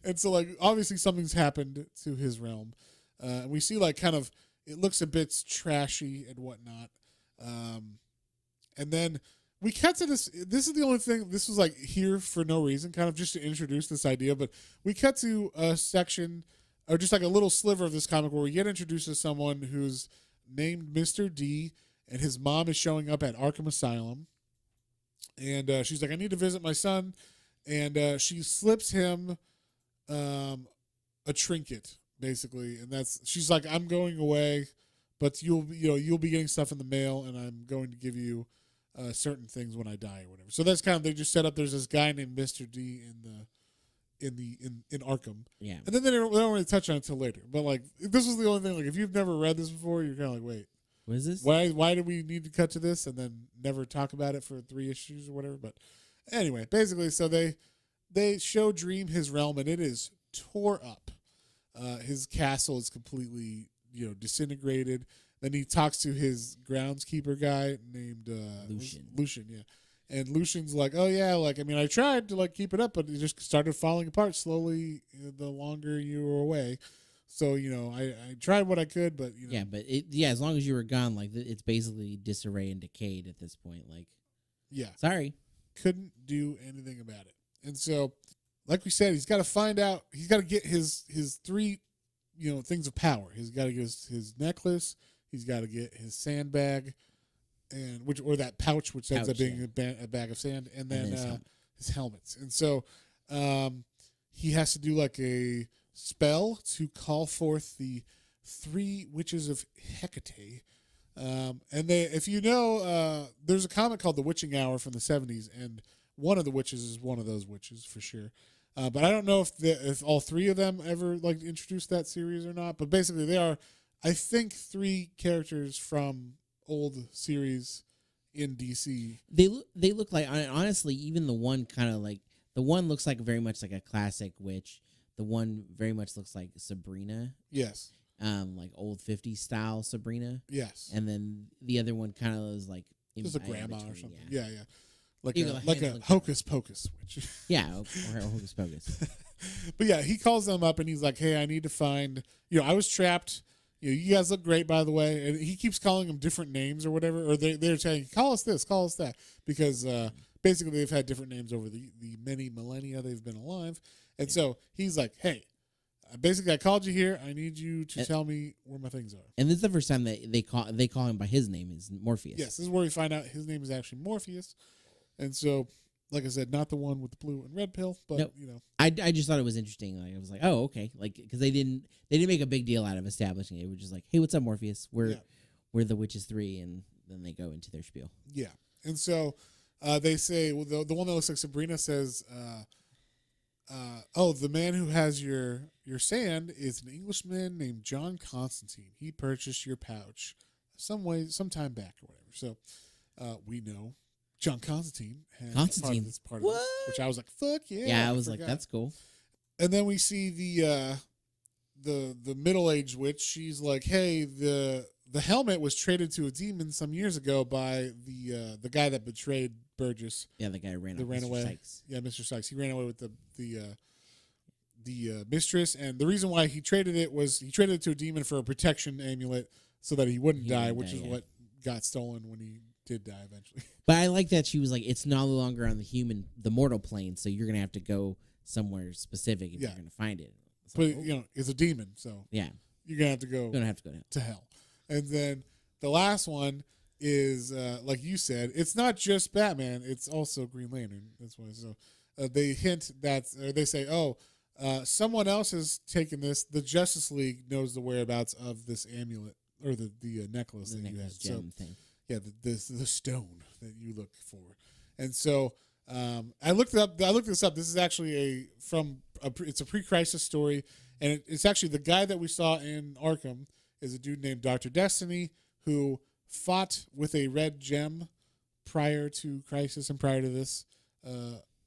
and so like obviously something's happened to his realm. And we see like kind of, it looks a bit trashy and whatnot. And then we cut to this. This is the only thing. This was like here for no reason, kind of just to introduce this idea. But we cut to a section, or just like a little sliver of this comic where we get introduced to someone who's named Mr. D, and his mom is showing up at Arkham Asylum. And she's like, I need to visit my son. And she slips him a trinket, basically. And she's like, I'm going away, but you'll be getting stuff in the mail, and I'm going to give you certain things when I die or whatever. So that's kind of, they just set up, there's this guy named Mr. D in Arkham. Yeah. And then they don't really touch on it until later. But like, this was the only thing, like if you've never read this before, you're kind of like, wait. What is this? Why do we need to cut to this and then never talk about it for 3 issues or whatever? But anyway, basically, so they show Dream his realm, and it is tore up. His castle is completely, disintegrated. Then he talks to his groundskeeper guy named Lucian, yeah. And Lucian's like, oh, yeah, like, I mean, I tried to, like, keep it up, but it just started falling apart slowly the longer you were away. So, I tried what I could, but, Yeah, but, as long as you were gone, like, it's basically disarray and decayed at this point. Like, yeah. Sorry. Couldn't do anything about it. And so, like we said, he's got to find out, he's got to get his 3, things of power. He's got to get his necklace. He's got to get his sandbag, or that pouch, which ends up being a bag of sand, and then his helmets. And so he has to do like a spell to call forth the 3 witches of Hecate. And if there's a comic called The Witching Hour from the 70s, and one of the witches is one of those witches for sure. But I don't know if all 3 of them ever like introduced that series or not. But basically, they are, I think, 3 characters from old series in DC. They look like, honestly, even the one kind of like, the one looks like very much like a classic witch. The one very much looks like Sabrina. Yes. Like old 50s style Sabrina. Yes. And then the other one kind of is like just a grandma or something. Yeah. Like a hocus pocus witch. Yeah, or hocus pocus. But yeah, he calls them up and he's like, hey, I need to find, I was trapped. You guys look great, by the way. And he keeps calling them different names or whatever. Or they're saying, call us this, call us that. Because basically they've had different names over the many millennia they've been alive. And so he's like, hey, basically I called you here. I need you to tell me where my things are. And this is the first time that they call him by his name, is Morpheus. Yes, this is where we find out his name is actually Morpheus. And so, like I said, not the one with the blue and red pill, but nope. I just thought it was interesting. Like I was like, oh, okay, like because they didn't make a big deal out of establishing it. It was just like, hey, what's up, Morpheus? We're the Witches 3, and then they go into their spiel. Yeah, and so they say, well, the one that looks like Sabrina says, oh, the man who has your sand is an Englishman named John Constantine. He purchased your pouch sometime back or whatever. So we know John Constantine has part of this, which I was like, fuck yeah. Yeah, I was like, that's cool. And then we see the middle-aged witch. She's like, hey, the helmet was traded to a demon some years ago by the guy that betrayed Burgess. Yeah, the guy who ran away. Sykes. Yeah, Mr. Sykes. He ran away with the mistress, and the reason why he traded it was he traded it to a demon for a protection amulet so that he wouldn't die, which is what got stolen when he did die eventually. But I like that she was like, it's no longer on the mortal plane, so you're gonna have to go somewhere specific if you're gonna find it. But it's a demon, so yeah, you're gonna have to go. You're gonna have to go to hell. And then the last one is like you said, it's not just Batman; it's also Green Lantern. That's why. So they hint that, or they say, oh, someone else has taken this. The Justice League knows the whereabouts of this amulet or the necklace that you had. So thing. Yeah, the stone that you look for. And so I looked this up. This is actually it's a pre-crisis story, and it's actually the guy that we saw in Arkham is a dude named Dr. Destiny who fought with a red gem prior to Crisis and prior to this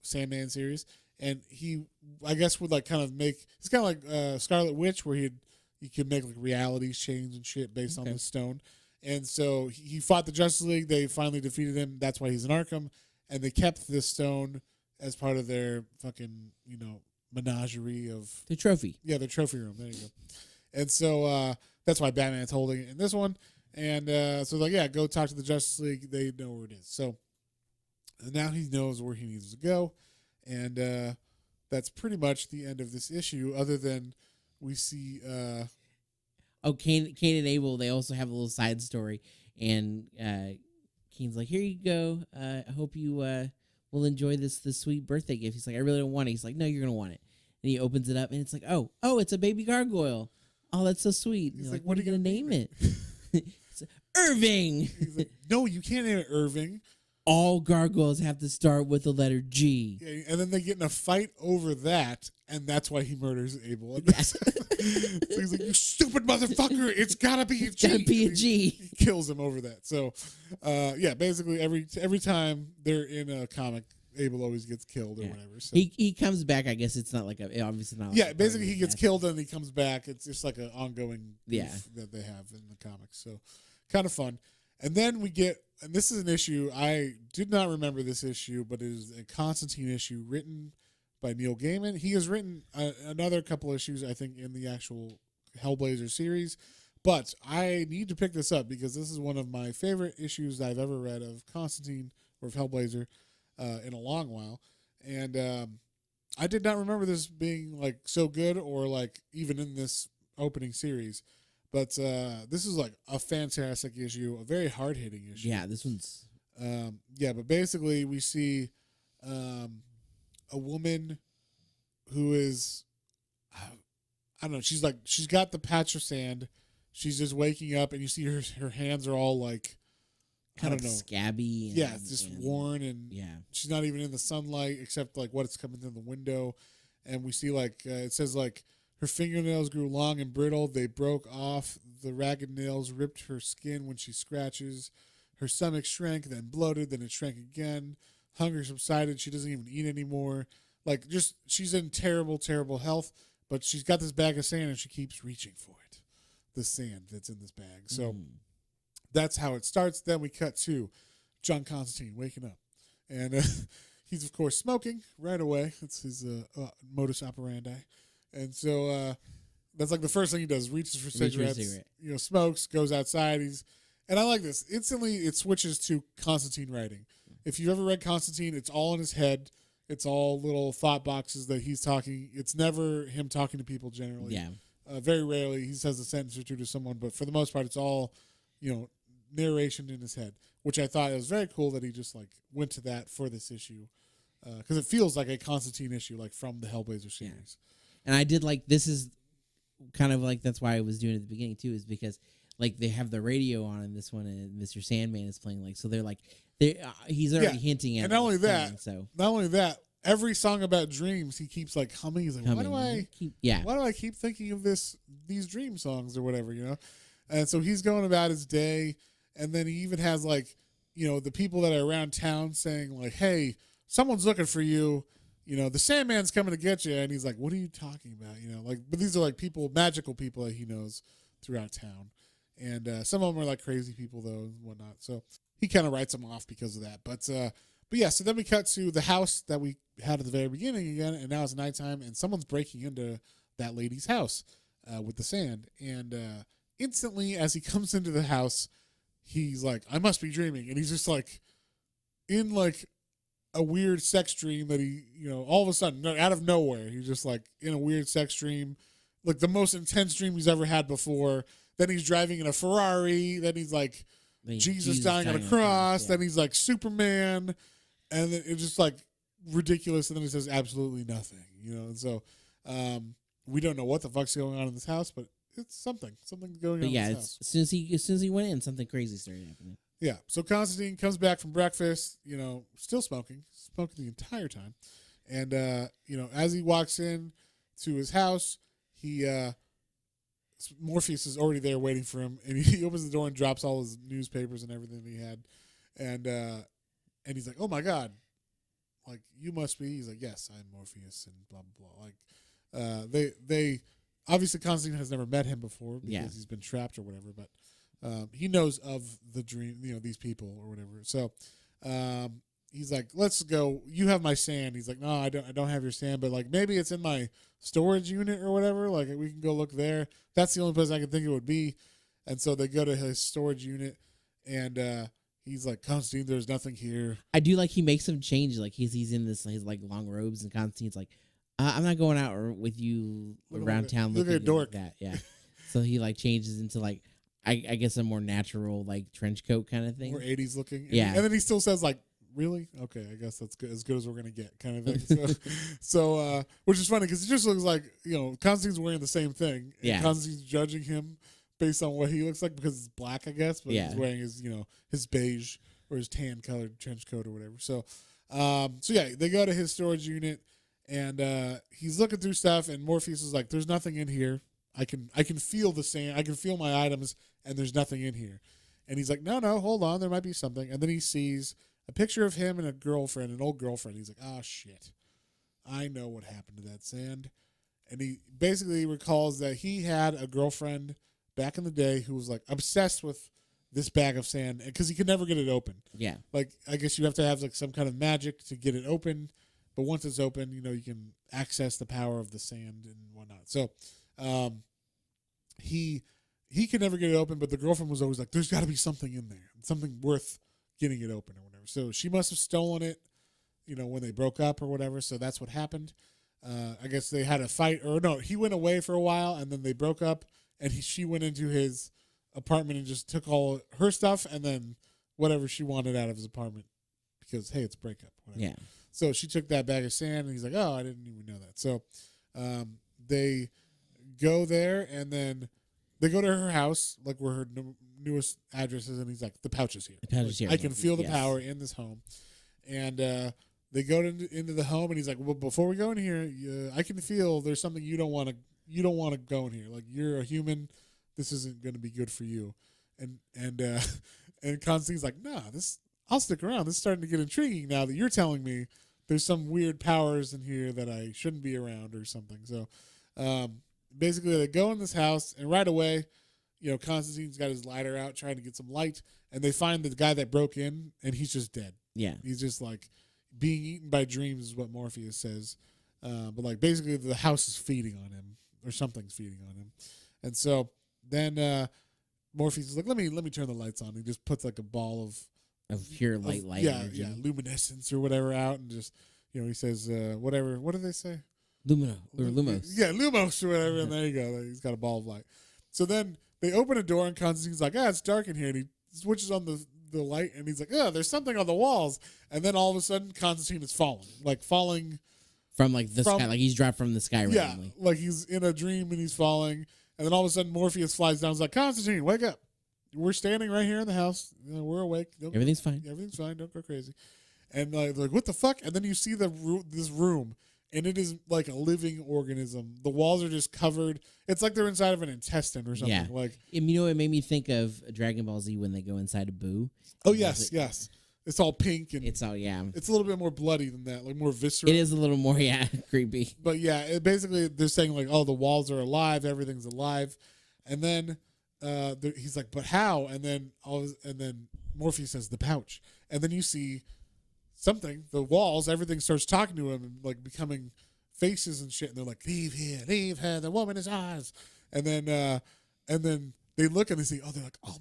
Sandman series. And he, I guess, would like kind of it's kind of like Scarlet Witch, where he could make like realities change and shit based on this stone. And so he fought the Justice League. They finally defeated him. That's why he's in Arkham. And they kept this stone as part of their fucking, menagerie of... The trophy. Yeah, the trophy room. There you go. And so that's why Batman's holding it in this one. And so like, yeah, go talk to the Justice League. They know where it is. So And now he knows where he needs to go. And that's pretty much the end of this issue, other than we see... Cain and Abel, they also have a little side story. And Cain's like, here you go. I hope you will enjoy this sweet birthday gift. He's like, I really don't want it. He's like, no, you're going to want it. And he opens it up, and it's like, oh, it's a baby gargoyle. Oh, that's so sweet. He's like, what are you going to name it? It's Irving. He's like, no, you can't name it Irving. All gargoyles have to start with the letter G. Yeah, and then they get in a fight over that, and that's why he murders Abel. Yes. So he's like, you stupid motherfucker, it's gotta be a G. Gotta be a G. He kills him over that. So, basically every time they're in a comic, Abel always gets killed or whatever. So. He comes back. I guess it's not like obviously not. Yeah, basically he gets killed and he comes back. It's just like an ongoing beef that they have in the comics. So, kind of fun. And then we get, and this is an issue, I did not remember this issue, but it is a Constantine issue written by Neil Gaiman. He has written another couple issues, I think, in the actual Hellblazer series. But I need to pick this up because this is one of my favorite issues I've ever read of Constantine or of Hellblazer in a long while. And I did not remember this being like so good or like even in this opening series. But this is like a fantastic issue, a very hard-hitting issue. Yeah, this one's... but basically we see a woman who is... I don't know, she's got the patch of sand. She's just waking up, and you see her hands are all like... kind of scabby. And, yeah, it's just worn, and yeah. She's not even in the sunlight except like what's coming through the window. And we see like, it says like, her fingernails grew long and brittle. They broke off. The ragged nails ripped her skin when she scratches. Her stomach shrank, then bloated, then it shrank again. Hunger subsided. She doesn't even eat anymore. Like, just, she's in terrible, terrible health, but she's got this bag of sand and she keeps reaching for it. The sand that's in this bag. So that's how it starts. Then we cut to John Constantine waking up. And he's, of course, smoking right away. That's his modus operandi. And so that's like the first thing he does, reaches for cigarettes, smokes, goes outside. And I like this. Instantly, it switches to Constantine writing. If you've ever read Constantine, it's all in his head. It's all little thought boxes that he's talking. It's never him talking to people generally. Yeah. Very rarely he says a sentence or two to someone, but for the most part, it's all, narration in his head, which I thought it was very cool that he just like went to that for this issue. Because it feels like a Constantine issue, like from the Hellblazer series. Yeah. And I did like, this is kind of like, that's why I was doing it at the beginning too, is because like they have the radio on in this one and Mr. Sandman is playing, like, so they're like, he's already hinting at it. And not only that, every song about dreams, he keeps like humming. He's like, why do I keep thinking of these dream songs or whatever, And so he's going about his day. And then he even has like, the people that are around town saying like, hey, someone's looking for you. The Sandman's coming to get you. And he's like, what are you talking about? But these are like magical people that he knows throughout town. And some of them are like crazy people though and whatnot. So he kind of writes them off because of that. But yeah, so then we cut to the house that we had at the very beginning again. And now it's nighttime and someone's breaking into that lady's house with the sand. And instantly as he comes into the house, he's like, I must be dreaming. And he's just like in like a weird sex dream that he, all of a sudden, out of nowhere, he's just like in a weird sex dream, like the most intense dream he's ever had before. Then he's driving in a Ferrari. Then he's like Jesus dying on a cross. Then he's like Superman. And then it's just like ridiculous. And then he says absolutely nothing, And so we don't know what the fuck's going on in this house, but it's something going on in this house. As soon as he went in, something crazy started happening. Yeah, so Constantine comes back from breakfast, still smoking the entire time. And, as he walks in to his house, Morpheus is already there waiting for him. And he opens the door and drops all his newspapers and everything he had. And he's like, oh, my God. Like, you must be. He's like, yes, I'm Morpheus and blah, blah, blah. Like, they obviously Constantine has never met him before because he's been trapped or whatever, but he knows of the dream, these people or whatever. So he's like, let's go. You have my sand. He's like, no, I don't have your sand, but like maybe it's in my storage unit or whatever. Like we can go look there. That's the only place I can think it would be. And so they go to his storage unit and he's like, Constantine, there's nothing here. I do like he makes him change. Like he's in his like long robes, and Constantine's like, I'm not going out with you around town looking looking like a dork. like that. Yeah. So he like changes into like I guess a more natural like trench coat kind of thing. More 80s looking. Yeah. And then he still says like, really? Okay, I guess that's good, as good as we're gonna get, kind of thing. So which is funny because it just looks like, you know, Constantine's wearing the same thing. And Yeah. Constantine's judging him based on what he looks like because it's black, I guess. But he's wearing his, you know, his beige or his tan colored trench coat or whatever. So, so yeah, they go to his storage unit and he's looking through stuff, and Morpheus is like, "There's nothing in here. I can feel the sand. I can feel my items, and there's nothing in here." And he's like, "No, hold on. There might be something." And then he sees a picture of him and a girlfriend, an old girlfriend. He's like, "Oh shit, I know what happened to that sand." And he basically recalls that he had a girlfriend back in the day who was like obsessed with this bag of sand because he could never get it open. Yeah. Like, I guess you have to have like some kind of magic to get it open, but once it's open, you know, you can access the power of the sand and whatnot. So, he could never get it open, but the girlfriend was always like, "There's got to be something in there, something worth getting it open or whatever." So she must have stolen it, you know, when they broke up or whatever. So that's what happened. I guess they had a fight, or no, he went away for a while and then they broke up, and she went into his apartment and just took all her stuff and then whatever she wanted out of his apartment because, hey, it's a breakup. Whatever. Yeah. So she took that bag of sand, and he's like, "Oh, I didn't even know that." So they go there, and then they go to her house, like where her newest address is, and he's like, "The pouch is here. The pouch is here. I can feel the Yes. power in this home." And they go into the home, and he's like, "Well, before we go in here, I can feel there's something you don't want to go in here. Like, you're a human. This isn't going to be good for you." And and Constantine's like, "Nah, I'll stick around. This is starting to get intriguing now that you're telling me there's some weird powers in here that I shouldn't be around or something." So basically they go in this house, and right away, you know, Constantine's got his lighter out trying to get some light, and they find the guy that broke in, and he's just dead. Yeah. He's just like being eaten by dreams is what Morpheus says. But like basically the house is feeding on him, or something's feeding on him. And so then Morpheus is like, let me turn the lights on. He just puts like a ball of pure light energy. luminescence or whatever out, and just, you know, he says whatever. What do they say? Lumos. Yeah, Lumos or whatever. And there you go. He's got a ball of light. So then they open a door, and Constantine's like, it's dark in here. And he switches on the light, and he's like, there's something on the walls. And then all of a sudden, Constantine is falling from like the sky, like he's dropped from the sky randomly. Yeah, like he's in a dream and he's falling. And then all of a sudden, Morpheus flies down. He's like, "Constantine, wake up. We're standing right here in the house. You know, we're awake. Everything's fine. Everything's fine. Don't go crazy." And they're like, "What the fuck?" And then you see this room, and it is like a living organism. The walls are just covered. It's like they're inside of an intestine or something. Yeah. Like, you know, it made me think of Dragon Ball Z when they go inside a Boo. oh yes, yes. It's all pink, and it's all It's a little bit more bloody than that, like more visceral. It is a little more creepy. But yeah, basically they're saying like, "Oh, the walls are alive. Everything's alive," and then he's like, "But how?" And then Morpheus says, "The pouch," and then you see something. The walls, everything starts talking to him and like becoming faces and shit. And they're like, "Leave here, leave her. The woman is ours." And then they look and they say, they're like, "Oh,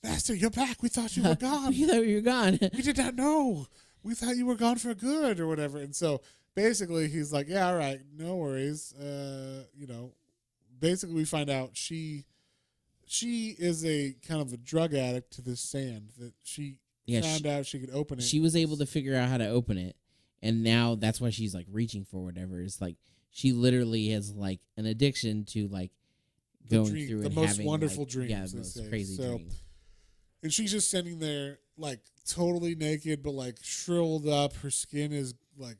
Master, you're back. We thought you were gone. We thought you were gone. We did not know. We thought you were gone for good or whatever." And so basically he's like, "Yeah, all right, no worries." You know, basically we find out she is a kind of a drug addict to this sand that she found out she could open it. She was able to figure out how to open it, and now that's why she's like reaching for whatever. It's like she literally has like an addiction to like going through the and most having wonderful like, dreams. Yeah, the most crazy dreams. And she's just sitting there like totally naked, but like shriveled up. Her skin is like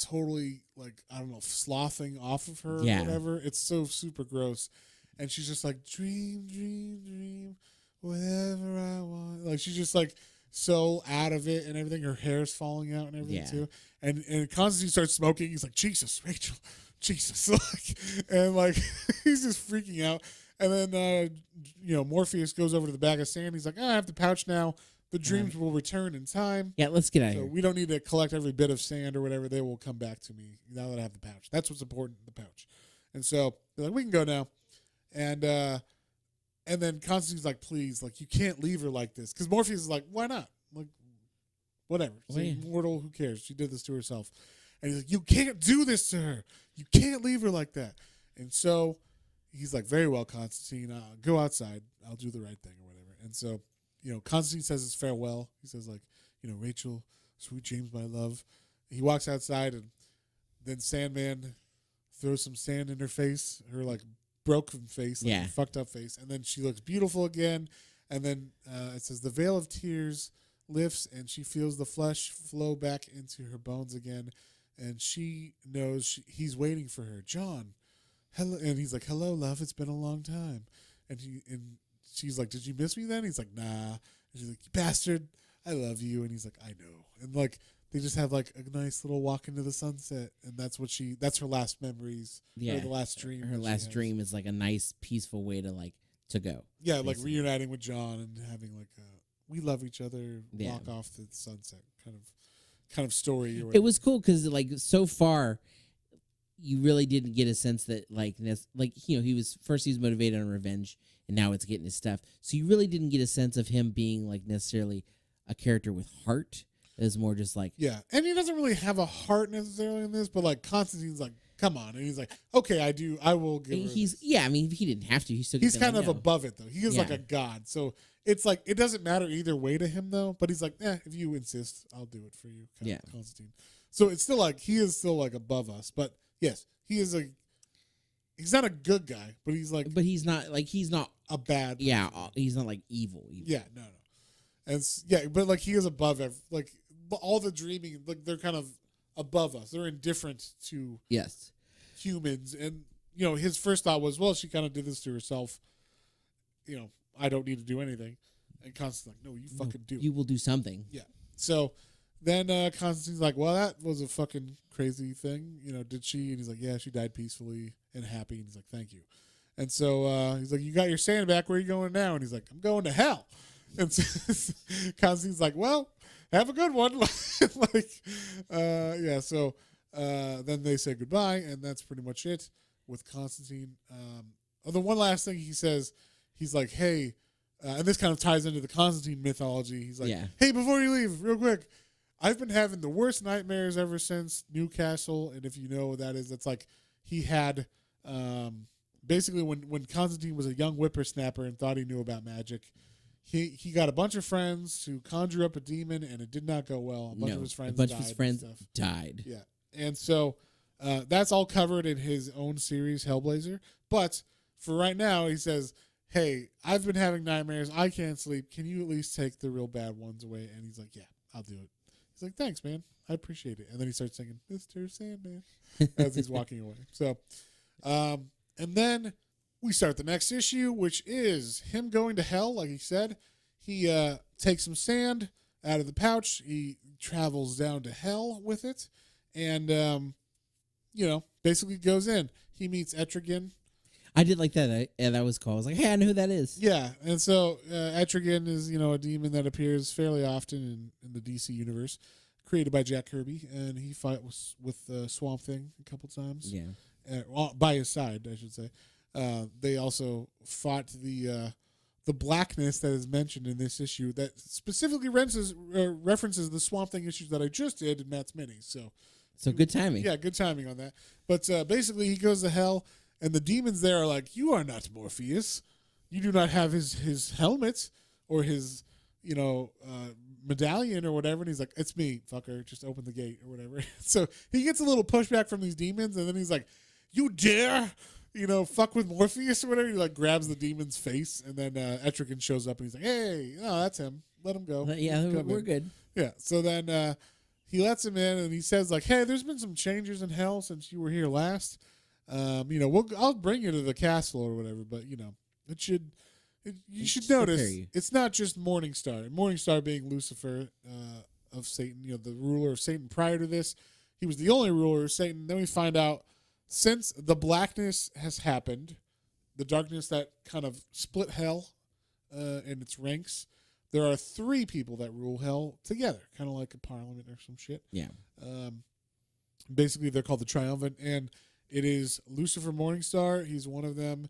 totally like, I don't know, sloughing off of her or whatever. It's so super gross. And she's just like, "Dream, dream, dream, whatever I want." Like she's just like so out of it and everything. Her hair's falling out and everything too. And Constantine starts smoking. He's like, "Jesus, Rachel, Jesus." And like he's just freaking out. And then, you know, Morpheus goes over to the bag of sand. He's like, "I have the pouch now. The dreams will return in time. Yeah, let's get out of here. We don't need to collect every bit of sand or whatever. They will come back to me now that I have the pouch." That's what's important, the pouch. And so they're like, "We can go now." And And then Constantine's like, please, like, you can't leave her like this. Because Morpheus is like, why not? Like, whatever. She's immortal. Who cares? She did this to herself. And he's like, you can't do this to her. You can't leave her like that. And so he's like, very well, Constantine. Go outside. I'll do the right thing or whatever. And so, Constantine says his farewell. He says, like, Rachel, sweet dreams, my love. He walks outside, and then Sandman throws some sand in her face, her, like, broken face, like fucked up face, and then she looks beautiful again. And then it says the veil of tears lifts, and she feels the flesh flow back into her bones again, and she knows he's waiting for her. John, hello, and he's like, hello, love, it's been a long time. And she's like, did you miss me then? He's like, nah. And she's like, you bastard, I love you. And he's like, I know. And like they just have like a nice little walk into the sunset, and that's her last memories. Yeah, or the last dream. Her last dream is like a nice, peaceful way to go. Yeah, basically. Like reuniting with John and having like we love each other, walk off to the sunset kind of story. Or it was cool because like so far, you really didn't get a sense that he was motivated on revenge, and now it's getting his stuff. So you really didn't get a sense of him being like necessarily a character with heart. Is more just like and he doesn't really have a heart necessarily in this, but like Constantine's like, come on, and he's like, okay, I will give. I mean, he didn't have to. He's kind of above it though. He is like a god, so it's like it doesn't matter either way to him though. But he's like, if you insist, I'll do it for you, Constantine. So it's still like he is still like above us, but yes, he is he's not a good guy, but he's like, he's not a bad. Yeah, he's not like evil. Yeah, no. And but like he is above like all the dreaming, like they're kind of above us. They're indifferent to humans. And his first thought was, well, she kind of did this to herself. I don't need to do anything. And Constantine's like, no, you fucking do. You will do something. Yeah. So then Constantine's like, well, that was a fucking crazy thing. Did she? And he's like, yeah, she died peacefully and happy. And he's like, thank you. And so he's like, you got your sand back. Where are you going now? And he's like, I'm going to hell. And so Constantine's like, well, have a good one. So then they say goodbye, and that's pretty much it with Constantine. The one last thing he says, he's like, hey, and this kind of ties into the Constantine mythology. He's like, hey, before you leave, real quick, I've been having the worst nightmares ever since Newcastle. And if you know what that is, it's like he had basically when Constantine was a young whippersnapper and thought he knew about magic, he got a bunch of friends to conjure up a demon, and it did not go well. A bunch of his friends died. Yeah. And so that's all covered in his own series, Hellblazer. But for right now, he says, hey, I've been having nightmares. I can't sleep. Can you at least take the real bad ones away? And he's like, yeah, I'll do it. He's like, thanks, man. I appreciate it. And then he starts singing, Mr. Sandman, as he's walking away. So, and then we start the next issue, which is him going to hell, like he said. He takes some sand out of the pouch. He travels down to hell with it. And, basically goes in. He meets Etrigan. I did like that. That was cool. I was like, hey, I know who that is. Yeah. And so Etrigan is, a demon that appears fairly often in the DC universe, created by Jack Kirby. And he fights with Swamp Thing a couple times. Yeah. By his side, I should say. They also fought the blackness that is mentioned in this issue that specifically references the Swamp Thing issues that I just did in Matt's Minis. So good timing. Yeah, good timing on that. But basically, he goes to hell, and the demons there are like, you are not Morpheus. You do not have his helmet or his, medallion or whatever. And he's like, it's me, fucker. Just open the gate or whatever. So he gets a little pushback from these demons, and then he's like, you dare? Fuck with Morpheus or whatever. He like grabs the demon's face, and then Etrigan shows up, and he's like, hey, no, that's him. Let him go. Yeah, we're good. Yeah. So then he lets him in, and he says like, hey, there's been some changes in hell since you were here last. I'll bring you to the castle or whatever, but you should notice it's not just Morningstar. Morningstar being Lucifer of Satan, the ruler of Satan. Prior to this, he was the only ruler of Satan. Then we find out, since the blackness has happened, the darkness that kind of split hell in its ranks, there are 3 people that rule hell together, kind of like a parliament or some shit. Yeah. Basically, they're called the Triumvirate, and it is Lucifer Morningstar. He's one of them,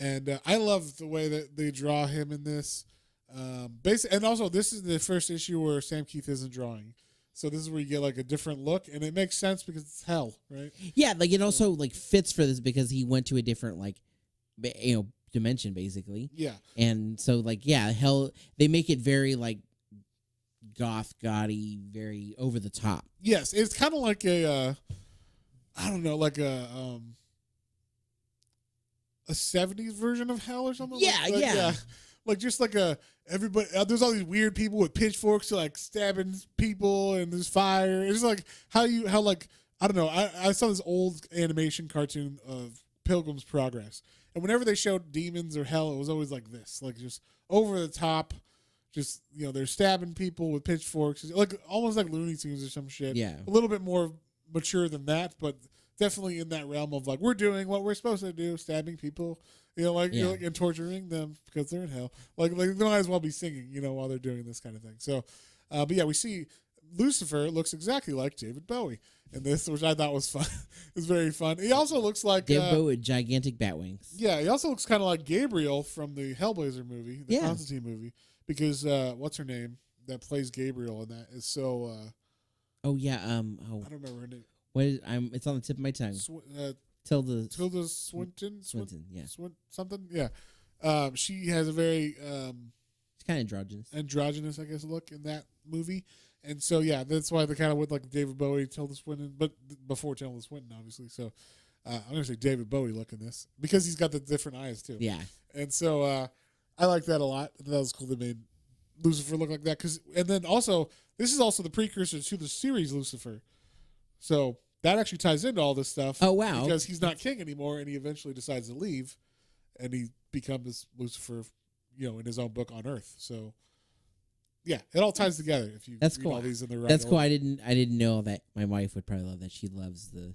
And I love the way that they draw him in this. And also, this is the first issue where Sam Keith isn't drawing. So this is where you get like a different look, and it makes sense because it's hell, right? Yeah, like it also like fits for this because he went to a different dimension basically. Yeah. And so like hell, they make it very like goth, gaudy, very over the top. Yes, it's kind of like a I don't know, like a 70s version of hell or something. Yeah. Like just like everybody. There's all these weird people with pitchforks, like stabbing people, and there's fire. It's like how like I don't know. I saw this old animation cartoon of Pilgrim's Progress, and whenever they showed demons or hell, it was always like this, like just over the top. Just they're stabbing people with pitchforks, like almost like Looney Tunes or some shit. Yeah, a little bit more mature than that, but definitely in that realm of like we're doing what we're supposed to do, stabbing people. And torturing them because they're in hell. Like they might as well be singing, while they're doing this kind of thing. So, but yeah, we see Lucifer looks exactly like David Bowie in this, which I thought was fun. It's very fun. He also looks like David Bowie with gigantic bat wings. Yeah, he also looks kind of like Gabriel from the Hellblazer movie, the Constantine movie, because what's her name that plays Gabriel in that is so. I don't remember her name. It's on the tip of my tongue. Tilda Swinton, yeah. Something, yeah. She has a very it's kind of androgynous, I guess, look in that movie, and so yeah, that's why they kind of went like David Bowie, Tilda Swinton, but before Tilda Swinton, obviously. So I'm gonna say David Bowie look in this because he's got the different eyes too. Yeah, and so I like that a lot. That was cool. They made Lucifer look like that and then also this is also the precursor to the series Lucifer, so. That actually ties into all this stuff. Oh, wow. Because he's not king anymore, and he eventually decides to leave, and he becomes Lucifer, in his own book on Earth. So, yeah, it all ties together if you read all these in the right That's cool. order. I didn't know that. My wife would probably love that. She loves the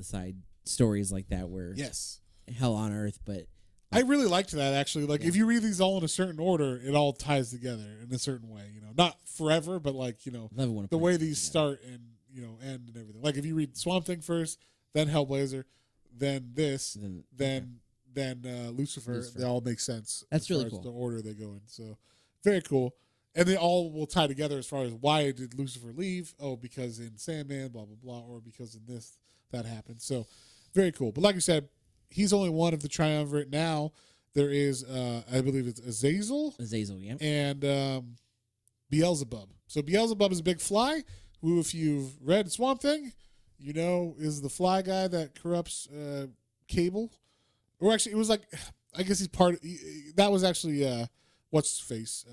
side stories like that where hell on Earth, but I really liked that actually. Like if you read these all in a certain order, it all ties together in a certain way. Not forever, but like the way these start and end and everything. Like if you read Swamp Thing first, then Hellblazer, then this, then Lucifer, they all make sense. That's really cool. The order they go in. So very cool. And they all will tie together as far as why did Lucifer leave? Oh, because in Sandman, blah, blah, blah, or because in this, that happened. So very cool. But like I said, he's only one of the triumvirate now. There is, I believe it's Azazel. Yeah. And Beelzebub. So Beelzebub is a big fly, who, if you've read Swamp Thing, is the fly guy that corrupts Cable. Or actually, it was like, I guess he's that was actually, what's his face?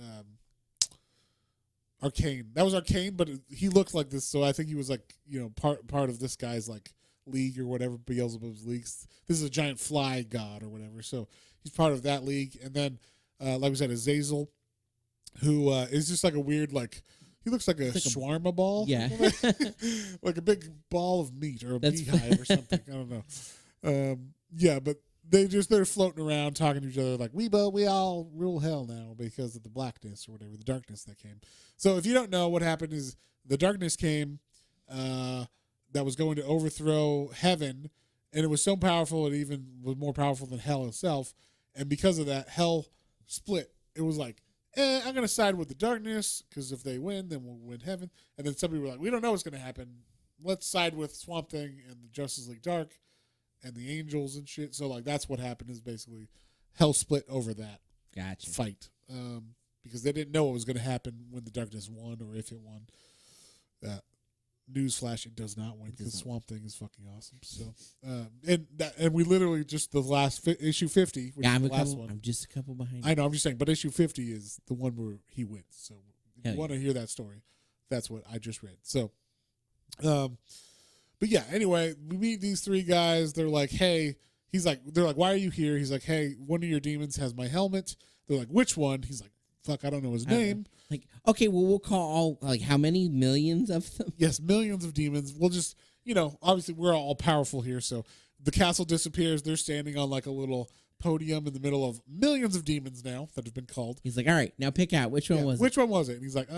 Arcane. That was Arcane, but he looked like this, so I think he was like, part of this guy's like league or whatever, Beelzebub's league. This is a giant fly god or whatever, so he's part of that league. And then, like we said, Azazel, who is just like a weird, like, he looks like a shawarma ball. Yeah. Like a big ball of meat or a beehive or something. I don't know. Yeah, but they're floating around talking to each other like, we all rule hell now because of the blackness or whatever, the darkness that came. So if you don't know, what happened is the darkness came that was going to overthrow heaven, and it was so powerful it even was more powerful than hell itself. And because of that, hell split. It was like, I'm going to side with the darkness because if they win, then we'll win heaven. And then somebody were like, we don't know what's going to happen. Let's side with Swamp Thing and the Justice League Dark and the angels and shit. So, like, that's what happened is basically hell split over that fight because they didn't know what was going to happen when the darkness won or if it won. Newsflash, it does not win because Swamp Thing is fucking awesome. So, and we literally just the last issue 50, which is the last one. I'm just a couple behind. I know. I'm just saying, but issue 50 is the one where he wins. So, if you want to hear that story, that's what I just read. So, but yeah. Anyway, we meet these three guys. They're like, hey. They're like, why are you here? He's like, hey, one of your demons has my helmet. They're like, which one? He's like, fuck, I don't know his name. Like, okay, well, we'll call all, like, how many millions of them? Yes, millions of demons. We'll just, obviously we're all powerful here. So the castle disappears. They're standing on like a little podium in the middle of millions of demons now that have been called. He's like, all right, now pick out. Which one was it? Which one was it? And he's like,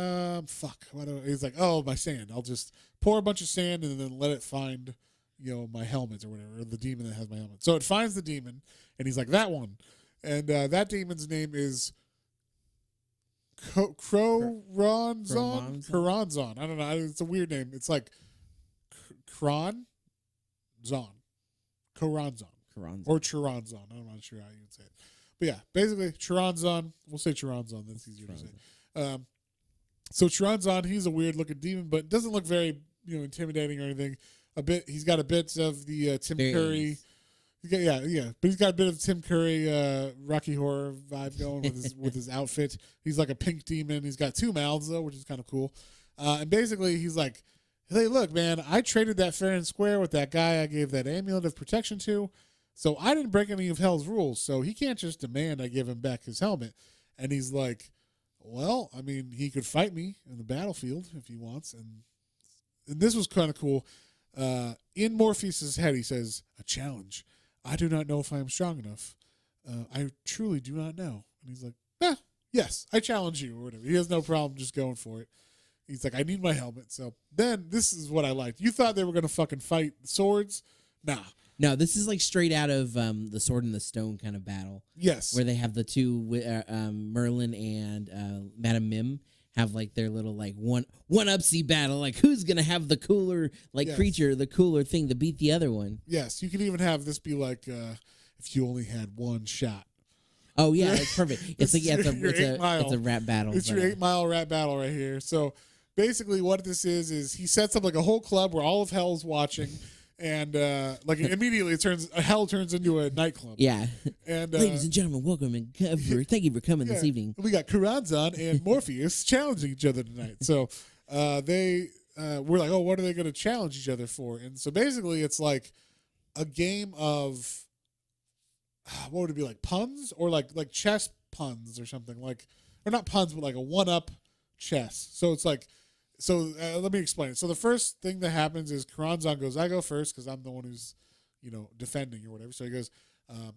fuck. He's like, oh, my sand. I'll just pour a bunch of sand and then let it find, my helmet or whatever, or the demon that has my helmet. So it finds the demon and he's like, that one. And that demon's name is Choronzon. Choronzon. I don't know. It's a weird name. It's like Choronzon. Choronzon. Or Choronzon. I'm not sure how you would say it. But yeah, basically Choronzon. We'll say Choronzon. That's easier to say. So Choronzon, he's a weird looking demon, but doesn't look very intimidating or anything. He's got a bit of the Tim Curry. But he's got a bit of Tim Curry Rocky Horror vibe going with his outfit. He's like a pink demon. He's got 2 mouths though, which is kind of cool. And basically he's like, hey, look, man, I traded that fair and square with that guy I gave that amulet of protection to. So I didn't break any of Hell's rules. So he can't just demand I give him back his helmet. And he's like, well, I mean, he could fight me in the battlefield if he wants. And this was kind of cool. In Morpheus's head, he says, a challenge. I do not know if I am strong enough. I truly do not know. And he's like, yes, I challenge you or whatever. He has no problem just going for it. He's like, I need my helmet. So then this is what I liked. You thought they were going to fucking fight swords? Nah. No, this is like straight out of the Sword and the Stone kind of battle. Yes. Where they have the two, Merlin and Madame Mim, have like their little like one-upsy battle. Like who's going to have the cooler creature, the cooler thing to beat the other one. Yes. You could even have this be like if you only had one shot. Oh, yeah. It's perfect. It's like it's a rap battle. It's your 8-mile rap battle right here. So basically what this is he sets up like a whole club where all of hell's watching. And like immediately hell turns into a nightclub. Yeah. And ladies and gentlemen, welcome and thank you for coming this evening. We got Choronzon and Morpheus challenging each other tonight. So we're like, oh, what are they going to challenge each other for? And so basically, it's like a game of what would it be, like puns or like chess puns or something, like, or not puns, but like a 1-up chess. So it's like. So let me explain it. So the first thing that happens is Choronzon goes, I go first because I'm the one who's, defending or whatever. So he goes,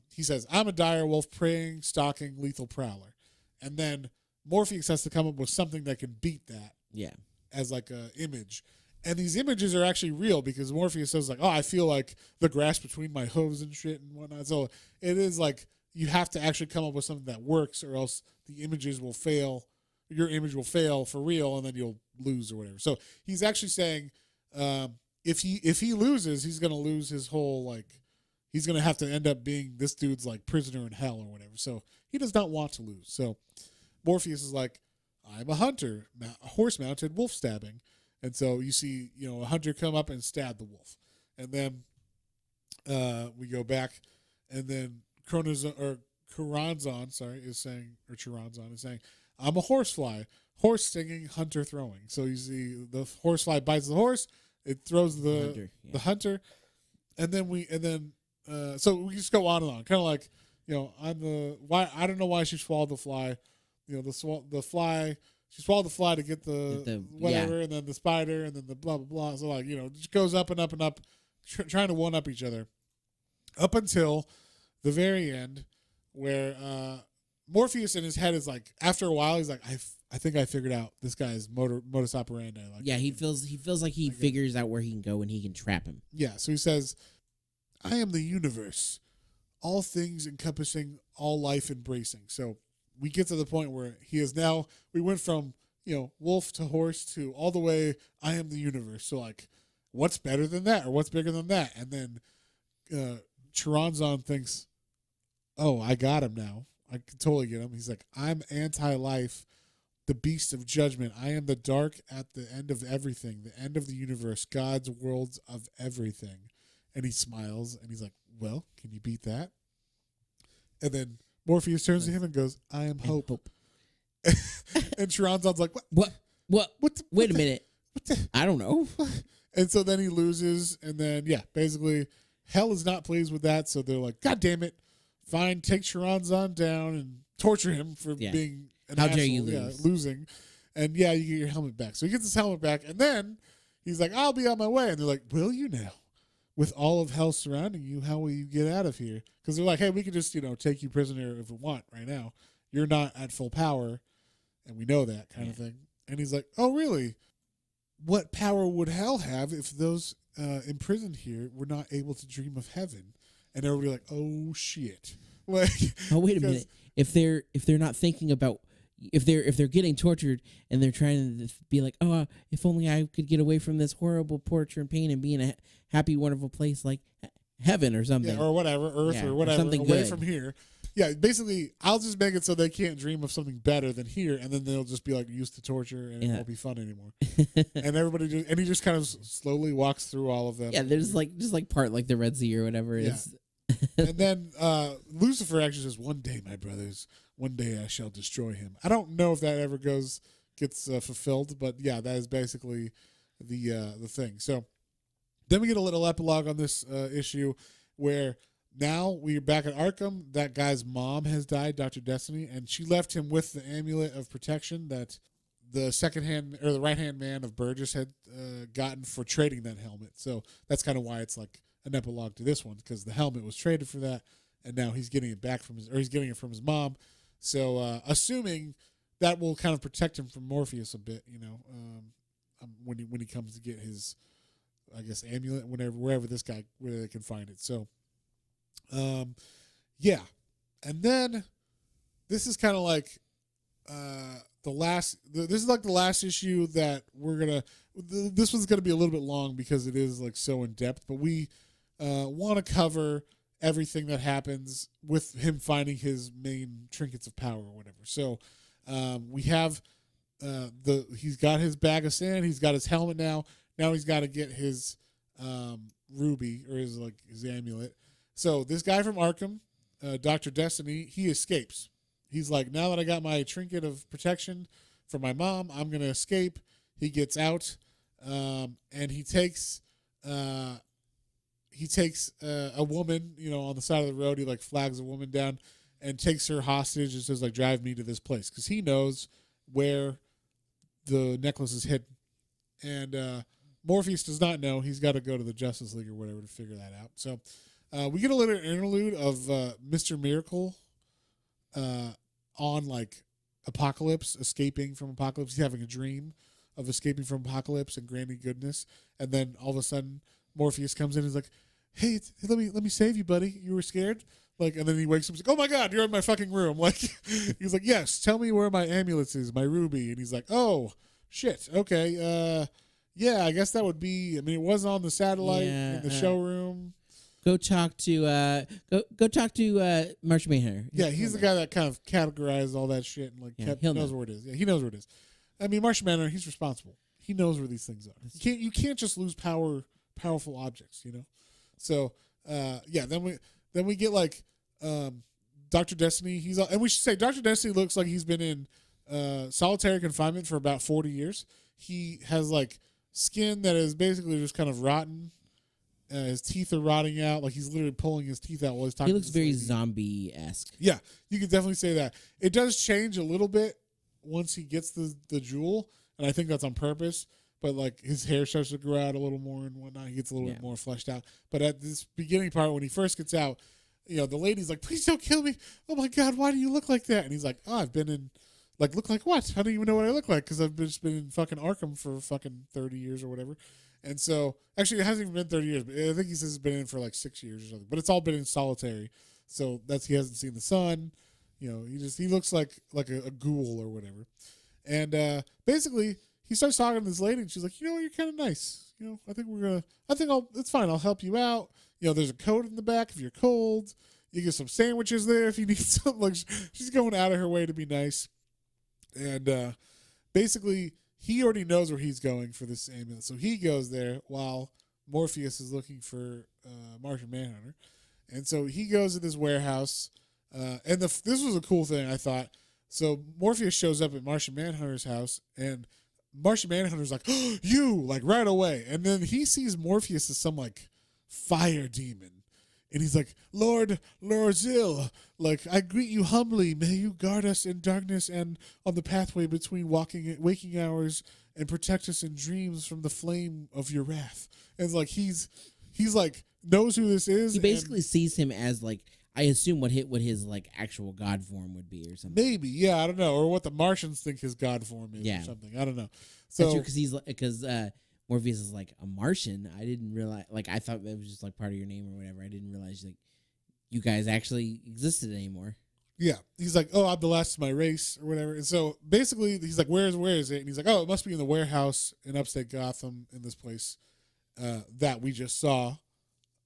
he says, I'm a dire wolf, preying, stalking, lethal prowler. And then Morpheus has to come up with something that can beat that. Yeah. As like a image. And these images are actually real because Morpheus says like, oh, I feel like the grass between my hooves and shit and whatnot. So it is like you have to actually come up with something that works or else the images will fail. Your image will fail for real and then you'll lose or whatever. So he's actually saying if he loses, he's going to lose his whole, like, he's going to have to end up being this dude's like prisoner in hell or whatever. So he does not want to lose. So Morpheus is like, I'm a hunter, a horse-mounted wolf stabbing. And so you see, a hunter come up and stab the wolf. And then we go back and then Choronzon is saying, I'm a horsefly, horse stinging, hunter throwing. So you see the horsefly bites the horse, it throws the hunter, and then so we just go on and on, kind of like I don't know why she swallowed the fly, the fly. She swallowed the fly to get the whatever, and then the spider, and then the blah blah blah. So like it just goes up and up and up, trying to one up each other, up until the very end, where Morpheus in his head is like, after a while, he's like, I think I figured out this guy's modus operandi. Like, yeah, he feels like he figures out where he can go and he can trap him. Yeah, so he says, I am the universe, all things encompassing, all life embracing. So we get to the point where he is now, we went from, wolf to horse to all the way, I am the universe. So like, what's better than that or what's bigger than that? And then Choronzon thinks, oh, I got him now. I can totally get him. He's like, I'm anti-life, the beast of judgment. I am the dark at the end of everything, the end of the universe, God's worlds of everything. And he smiles, and he's like, well, can you beat that? And then Morpheus turns to him and goes, I am hope. And Choronzon's like, What? Wait a minute. I don't know. And so then he loses, and then, basically, hell is not pleased with that, so they're like, God damn it. Fine, take Choronzon down and torture him for being an How asshole. dare you lose? Losing. And you get your helmet back. So he gets his helmet back, and then he's like, I'll be on my way. And they're like, will you now? With all of hell surrounding you, how will you get out of here? Because they're like, hey, we can just, take you prisoner if we want right now. You're not at full power, and we know that kind of thing. And he's like, oh, really? What power would hell have if those imprisoned here were not able to dream of heaven? And everybody like, oh, shit. Like, oh, wait a minute. If they're not thinking about if they're getting tortured and they're trying to be like, oh, if only I could get away from this horrible torture and pain and be in a happy, wonderful place like heaven or something, or whatever, Earth or whatever, something away good from here. Yeah, basically, I'll just make it so they can't dream of something better than here, and then they'll just be like used to torture, and it won't be fun anymore. And he just kind of slowly walks through all of them. Yeah, there's just like part like the Red Sea or whatever. Yeah. And then Lucifer actually says, "One day, my brothers, one day I shall destroy him." I don't know if that ever gets fulfilled, but yeah, that is basically the thing. So then we get a little epilogue on this issue where now we're back at Arkham. That guy's mom has died, Dr. Destiny, and she left him with the amulet of protection that the the right-hand man of Burgess had gotten for trading that helmet. So that's kind of why it's like an epilogue to this one, because the helmet was traded for that, and now he's getting it back from he's getting it from his mom. So assuming that will kind of protect him from Morpheus a bit, when he comes to get his, I guess, amulet, wherever they can find it. So, yeah, and then this is kind of like this is like the last issue that this one's gonna be a little bit long because it is like so in depth, but we want to cover everything that happens with him finding his main trinkets of power or whatever. So we have he's got his bag of sand, he's got his helmet now he's got to get his ruby or his amulet. So this guy from Arkham, Dr. Destiny, he escapes. He's like, now that I got my trinket of protection from my mom, I'm gonna escape. He gets out, and he takes a woman, on the side of the road. He flags a woman down and takes her hostage and says drive me to this place, because he knows where the necklace is hidden. And Morpheus does not know. He's got to go to the Justice League or whatever to figure that out. So we get a little interlude of Mr. Miracle on Apocalypse, escaping from Apocalypse. He's having a dream of escaping from Apocalypse and granting goodness, and then all of a sudden Morpheus comes in and is like, hey, let me save you, buddy. You were scared? And then he wakes up and he's like, oh my God, you're in my fucking room. He's like, yes, tell me where my amulet is, my ruby. And he's like, oh, shit, okay. Yeah, I guess that would be, it was on the satellite in the showroom. Go talk to Martian Manhunter. Yeah, he's the guy that kind of categorized all that shit and knows where it is. Yeah, he knows where it is. Martian Manhunter, he's responsible. He knows where these things are. You can't just lose powerful objects, So then we get Dr. Destiny. And we should say Dr. Destiny looks like he's been in solitary confinement for about 40 years. He has skin that is basically just kind of rotten. His teeth are rotting out. He's literally pulling his teeth out while he's talking. He looks very zombie-esque. Yeah, you could definitely say that. It does change a little bit once he gets the jewel, and I think that's on purpose. But his hair starts to grow out a little more and whatnot. He gets a little bit more fleshed out. But at this beginning part, when he first gets out, the lady's like, please don't kill me. Oh my God, why do you look like that? And he's like, oh, I've been in, look like what? I don't even know what I look like, because I've just been in fucking Arkham for fucking 30 years or whatever. And so, actually, it hasn't even been 30 years, but I think he says it's been in for 6 years or something. But it's all been in solitary. So he hasn't seen the sun. He looks like a ghoul or whatever. And basically, he starts talking to this lady, and she's like, you're kind of nice. It's fine. I'll help you out. There's a coat in the back if you're cold. You get some sandwiches there if you need something. She's going out of her way to be nice. And basically, he already knows where he's going for this amulet. So he goes there while Morpheus is looking for Martian Manhunter. And so he goes to this warehouse. And this was a cool thing, I thought. So Morpheus shows up at Martian Manhunter's house, and Martian Manhunter's like, oh, you, right away. And then he sees Morpheus as some fire demon. And he's like, Lord Zil, I greet you humbly. May you guard us in darkness and on the pathway between waking hours, and protect us in dreams from the flame of your wrath. And he's knows who this is. He basically sees him as I assume what his actual god form would be or something. Maybe, yeah, I don't know, or what the Martians think his god form is or something. I don't know. So because Morpheus is a Martian. I didn't realize. I thought that was just part of your name or whatever. I didn't realize you guys actually existed anymore. Yeah, he's like, oh, I'm the last of my race or whatever. And so basically, he's like, where is it? And he's like, oh, it must be in the warehouse in upstate Gotham in this place that we just saw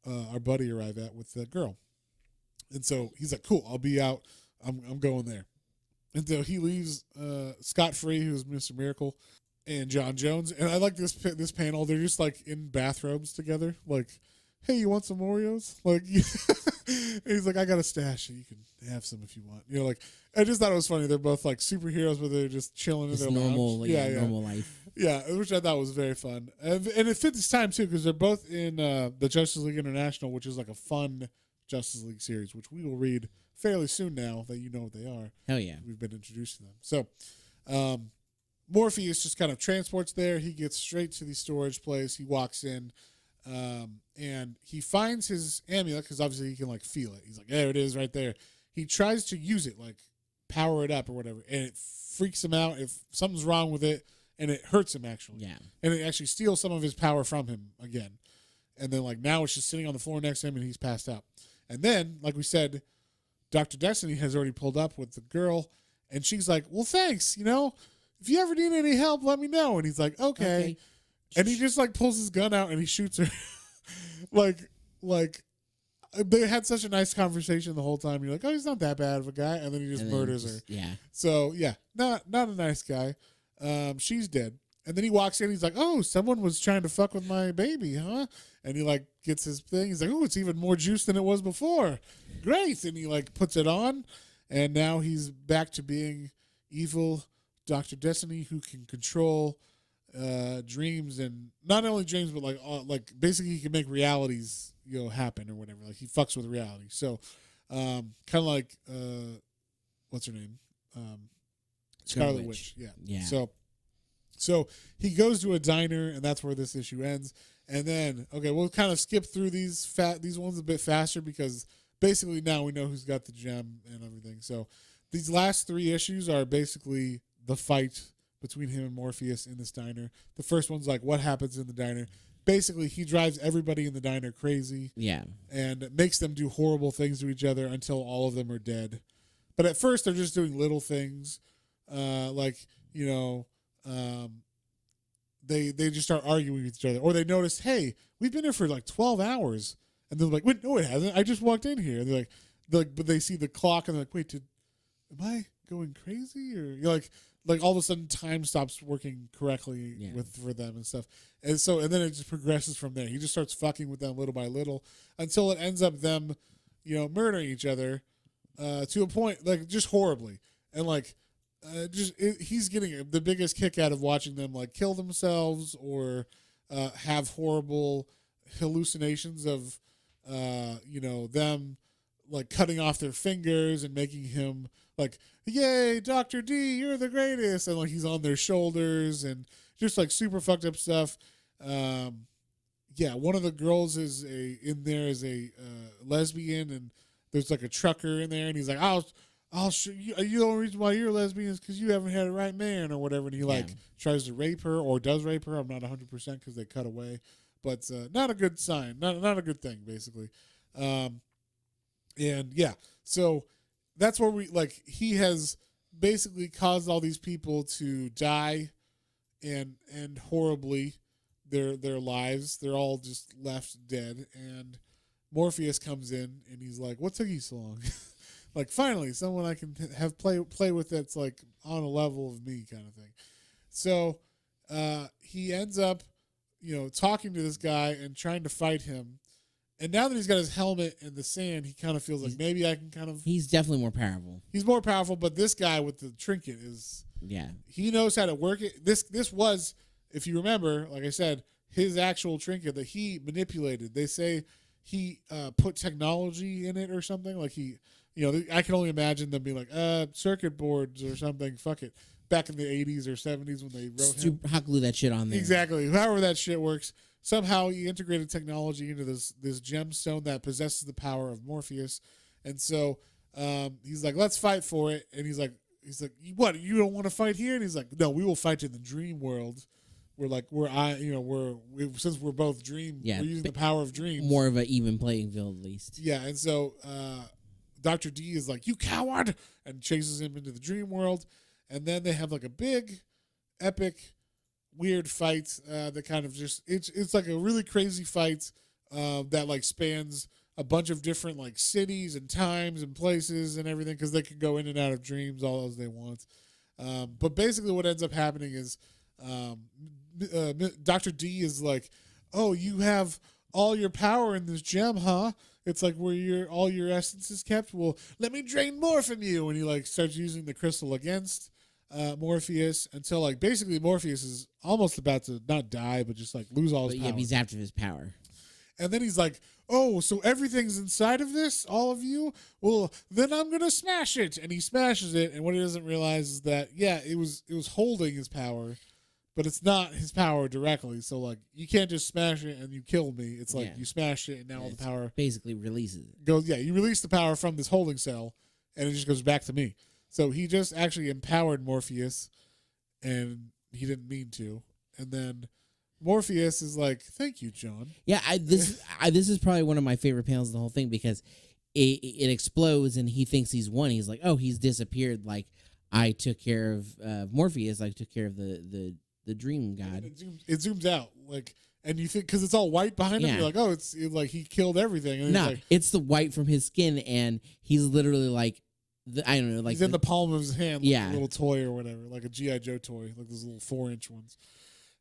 our buddy arrive at with that girl. And so he's like, cool, I'll be out. I'm going there. And so he leaves Scott Free, who's Mr. Miracle, and John Jones. And I like this panel. They're just like in bathrobes together, like, hey, you want some Oreos? Like, he's like, I got a stash. You can have some if you want. You know, like, I just thought it was funny. They're both like superheroes, but they're just chilling in their normal, lounge. Normal life. Yeah, which I thought was very fun. And it fits this time, too, because they're both in the Justice League International, which is like a fun Justice League series, which we will read fairly soon now that you know what they are. Hell yeah. We've been introduced to them. So, Morpheus just kind of transports there. He gets straight to the storage place. He walks in. And he finds his amulet because obviously he can like feel it. He's like, there it is right there. He tries to use it, like power it up or whatever, and it freaks him out if something's wrong with it, and it hurts him actually. Yeah. And it actually steals some of his power from him again. And then like now it's just sitting on the floor next to him and he's passed out. And then, like we said, Dr. Destiny has already pulled up with the girl and she's like, well, thanks. You know, if you ever need any help, let me know. And he's like, okay. And he just like pulls his gun out and he shoots her. like they had such a nice conversation the whole time. You're like, oh, he's not that bad of a guy. And then he just murders her. Yeah. So yeah, not a nice guy. She's dead. And then he walks in. He's like, oh, someone was trying to fuck with my baby, huh? And he like gets his thing. He's like, oh, it's even more juice than it was before. Great. And he like puts it on. And now he's back to being evil Dr. Destiny who can control dreams, and not only dreams, but like basically he can make realities, you know, happen or whatever. Like he fucks with reality. So kind of like what's her name? Scarlet Witch. Yeah. So he goes to a diner, and that's where this issue ends. And then, okay, we'll kind of skip through these ones a bit faster because basically now we know who's got the gem and everything. So these last 3 issues are basically the fight between him and Morpheus in this diner. The first one's like what happens in the diner. Basically, he drives everybody in the diner crazy. Yeah. And makes them do horrible things to each other until all of them are dead. But at first, they're just doing little things. Like, you know, they just start arguing with each other. Or they notice, hey, we've been here for like 12 hours. And they're like, wait, no, it hasn't. I just walked in here. And they're like, but they see the clock and they're like, wait, am I going crazy? Or you're like all of a sudden time stops working correctly for them and stuff. And then it just progresses from there. He just starts fucking with them little by little until it ends up them, you know, murdering each other to a point, like just horribly. And like, he's getting the biggest kick out of watching them like kill themselves or have horrible hallucinations of, you know, them like cutting off their fingers and making him like, yay, Dr. D, you're the greatest. And like he's on their shoulders and just like super fucked up stuff. Yeah, one of the girls is a lesbian, and there's like a trucker in there, and he's like, I'll show you. The only reason why you're a lesbian is because you haven't had a right man or whatever. And he like tries to rape her or does rape her. I'm not 100% because they cut away, but not a good sign. Not a good thing, basically. And yeah, so that's where he has basically caused all these people to die and horribly their lives. They're all just left dead. And Morpheus comes in and he's like, what took you so long? Like, finally, someone I can have play with that's like on a level of me kind of thing. So he ends up, you know, talking to this guy and trying to fight him. And now that he's got his helmet in the sand, he kind of feels like maybe I can kind of... He's definitely more powerful. He's more powerful, but this guy with the trinket is... Yeah. He knows how to work it. This was, if you remember, like I said, his actual trinket that he manipulated. They say he put technology in it or something. Like he... You know, I can only imagine them being like, circuit boards or something. Fuck it. Back in the 80s or 70s when they wrote him. Hot glue that shit on there. Exactly. However that shit works. Somehow he integrated technology into this gemstone that possesses the power of Morpheus. And so he's like, let's fight for it. And he's like, what? You don't want to fight here? And he's like, no, we will fight in the dream world. since we're both we're using the power of dreams. More of an even playing field, at least. Yeah, and so Dr. D is like, "You coward," and chases him into the dream world, and then they have like a big, epic, weird fight that kind of just it's like a really crazy fight that like spans a bunch of different like cities and times and places and everything, because they can go in and out of dreams all as they want. But basically, what ends up happening is Dr. D is like, "Oh, you have all your power in this gem, huh? It's like where all your essence is kept. Well, let me drain more from you." And he like starts using the crystal against Morpheus until like basically Morpheus is almost about to not die, but just like lose all his power. Yeah, he's after his power. And then he's like, "Oh, so everything's inside of this, all of you? Well, then I'm gonna smash it." And he smashes it, and what he doesn't realize is that it was holding his power, but it's not his power directly. So like you can't just smash it and you kill me. It's like you smash it and now all the power basically releases it. You release the power from this holding cell, and it just goes back to me. So he just actually empowered Morpheus, and he didn't mean to. And then Morpheus is like, "Thank you, John." Yeah, this is probably one of my favorite panels of the whole thing, because it explodes and he thinks he's won. He's like, "Oh, he's disappeared. Like I took care of Morpheus. I took care of the dream god." It zooms out like, and you think because it's all white behind him, you're like, "Oh, it's like he killed everything." And no, it's the white from his skin, and he's literally like, I don't know, like he's in the palm of his hand, like a little toy or whatever, like a GI Joe toy, like those little 4-inch ones.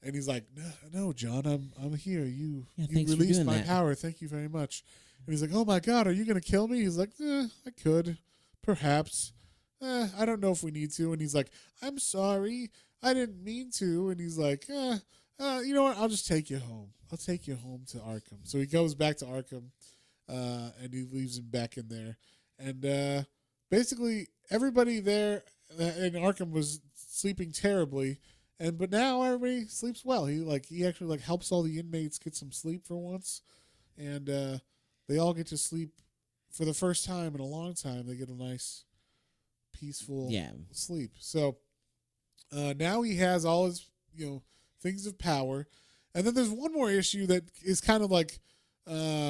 And he's like, "No, John, I'm here. You released my power. Thank you very much." And he's like, "Oh my God, are you gonna kill me?" He's like, "I could, perhaps. I don't know if we need to." And he's like, "I'm sorry, I didn't mean to." And he's like, "You know what? I'll just take you home. I'll take you home to Arkham." So he goes back to Arkham, and he leaves him back in there. And basically, everybody there in Arkham was sleeping terribly. But now everybody sleeps well. He actually helps all the inmates get some sleep for once, and they all get to sleep for the first time in a long time. They get a nice, peaceful sleep. So now he has all his things of power, and then there's one more issue that is kind of like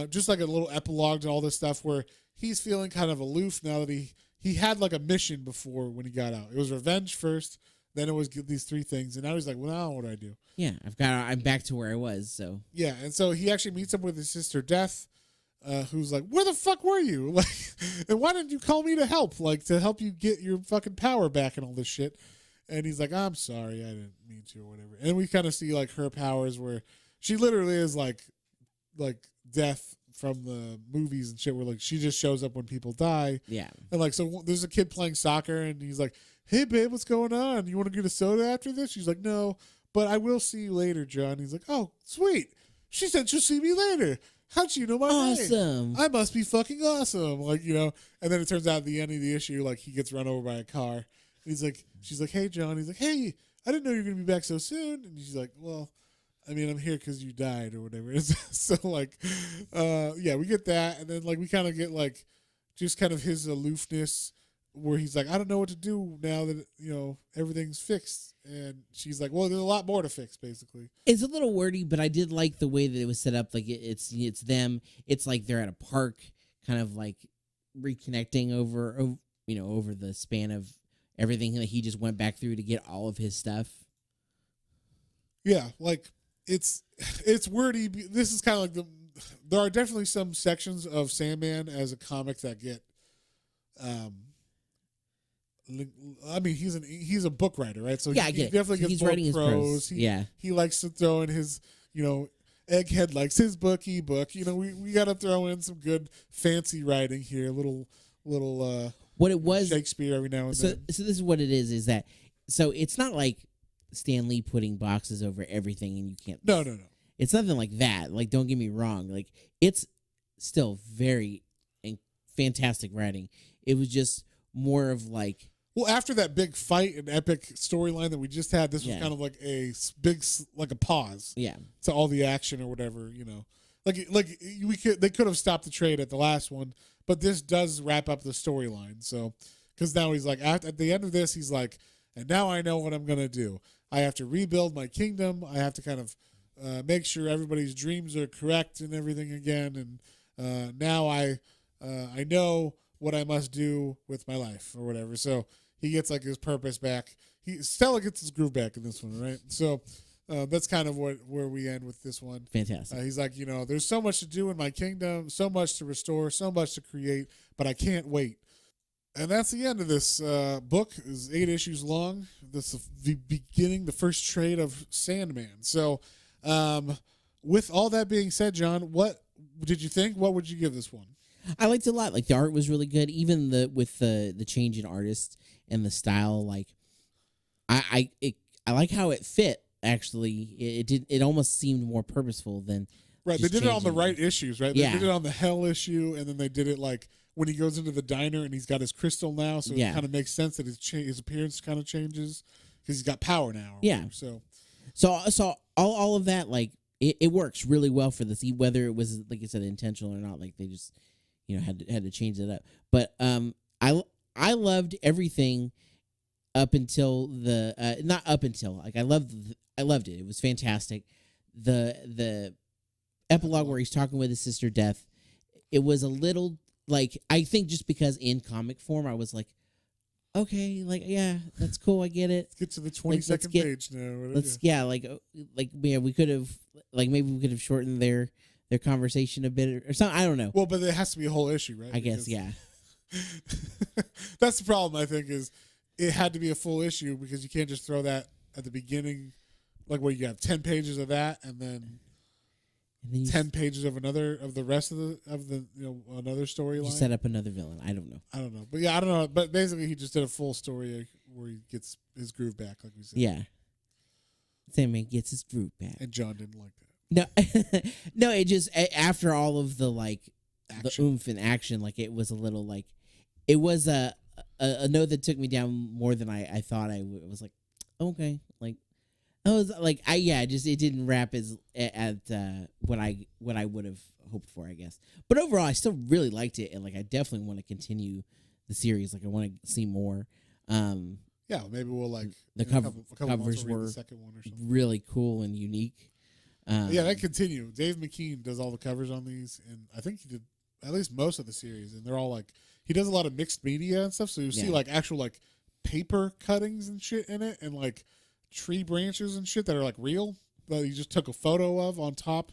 just like a little epilogue to all this stuff, where he's feeling kind of aloof now that he had like a mission before when he got out. It was revenge first. Then it was these 3 things, and now he's like, "Well, now what do I do?" Yeah, I'm back to where I was. So yeah, and so he actually meets up with his sister Death, who's like, "Where the fuck were you? Like, and why didn't you call me to help? Like, to help you get your fucking power back and all this shit?" And he's like, "I'm sorry, I didn't mean to," or whatever. And we kind of see like her powers, where she literally is like Death from the movies and shit, where like she just shows up when people die. Yeah, and like so there's a kid playing soccer, and he's like, "Hey, babe, what's going on? You want to get a soda after this?" She's like, "No, but I will see you later, John." He's like, "Oh, sweet. She said she'll see me later. How'd you know my name? I must be fucking awesome." Like, and then it turns out at the end of the issue, like, he gets run over by a car. And she's like, "Hey, John." He's like, "Hey, I didn't know you were going to be back so soon." And she's like, "Well, I mean, I'm here because you died," or whatever. So, like, we get that. And then, like, we kind of get, like, just kind of his aloofness, where he's like, "I don't know what to do now that everything's fixed." And she's like, "Well, there's a lot more to fix." Basically, it's a little wordy, but I did like the way that it was set up. Like it's them. It's like they're at a park, kind of like reconnecting over the span of everything that he just went back through to get all of his stuff. Yeah, like it's wordy. This is kind of like there are definitely some sections of Sandman as a comic that get. I mean, he's a book writer, right? So he definitely gets he's more writing prose. His prose. He likes to throw in his, Egghead likes his bookie book. We got to throw in some good fancy writing here, little what it was Shakespeare every now and then. So this is what it is that so it's not like Stan Lee putting boxes over everything and you can't. No. It's nothing like that. Like, don't get me wrong. Like, it's still very fantastic writing. It was just more of like. Well, after that big fight and epic storyline that we just had, this was kind of like a big, like a pause. Yeah. To all the action or whatever, they could have stopped the trade at the last one, but this does wrap up the storyline. So, because now he's like, at the end of this, he's like, and now I know what I'm gonna do. I have to rebuild my kingdom. I have to kind of make sure everybody's dreams are correct and everything again. And now I know what I must do with my life or whatever. So he gets like his purpose back. Stella gets his groove back in this one, right? So that's kind of where we end with this one. Fantastic. He's like, there's so much to do in my kingdom, so much to restore, so much to create, but I can't wait. And that's the end of this book. It's 8 issues long. This is the beginning, the first trade of Sandman. So with all that being said, John, what did you think? What would you give this one? I liked it a lot. Like, the art was really good. Even with the change in artist and the style, like, I like how it fit. Actually, it almost seemed more purposeful than right. They did it on the right issues, right? They yeah. did it on the Hell issue, and then they did it like when he goes into the diner and he's got his crystal now, so it kind of makes sense that his appearance kind of changes because he's got power now. Yeah. So all of that, like, it works really well for this, whether it was, like you said, intentional or not. Like, they just had to change it up. But I loved everything up until not up until, like, I loved it. It was fantastic. The epilogue where he's talking with his sister Death, it was a little, like, I think just because in comic form I was like, okay, like, yeah, that's cool, I get it. Let's get to the 22nd page now. We could have, like, maybe we could have shortened their conversation a bit or something. I don't know. Well, but it has to be a whole issue, right? I guess, yeah. That's the problem, I think, is it had to be a full issue because you can't just throw that at the beginning. Like, what, you have 10 pages of that and then 10 pages of the rest of the another storyline. You set up another villain. I don't know. But yeah, I don't know. But basically, he just did a full story where he gets his groove back, like we said. Yeah. Sandman gets his groove back. And John didn't like that. No, no. It just, after all of the, like, action. The oomph and action, like, it was a little, like, it was a note that took me down more than I thought I would. It was like, okay, like, I was like, it didn't wrap at what I would have hoped for, I guess. But overall, I still really liked it, and, like, I definitely want to continue the series. Like, I want to see more. Yeah, maybe we'll, like, the covers were the second one or something. Really cool and unique. Yeah, they continue. Dave McKean does all the covers on these, and I think he did at least most of the series, and they're all, like, he does a lot of mixed media and stuff, so you see, like, actual, like, paper cuttings and shit in it, and, like, tree branches and shit that are, like, real that he just took a photo of on top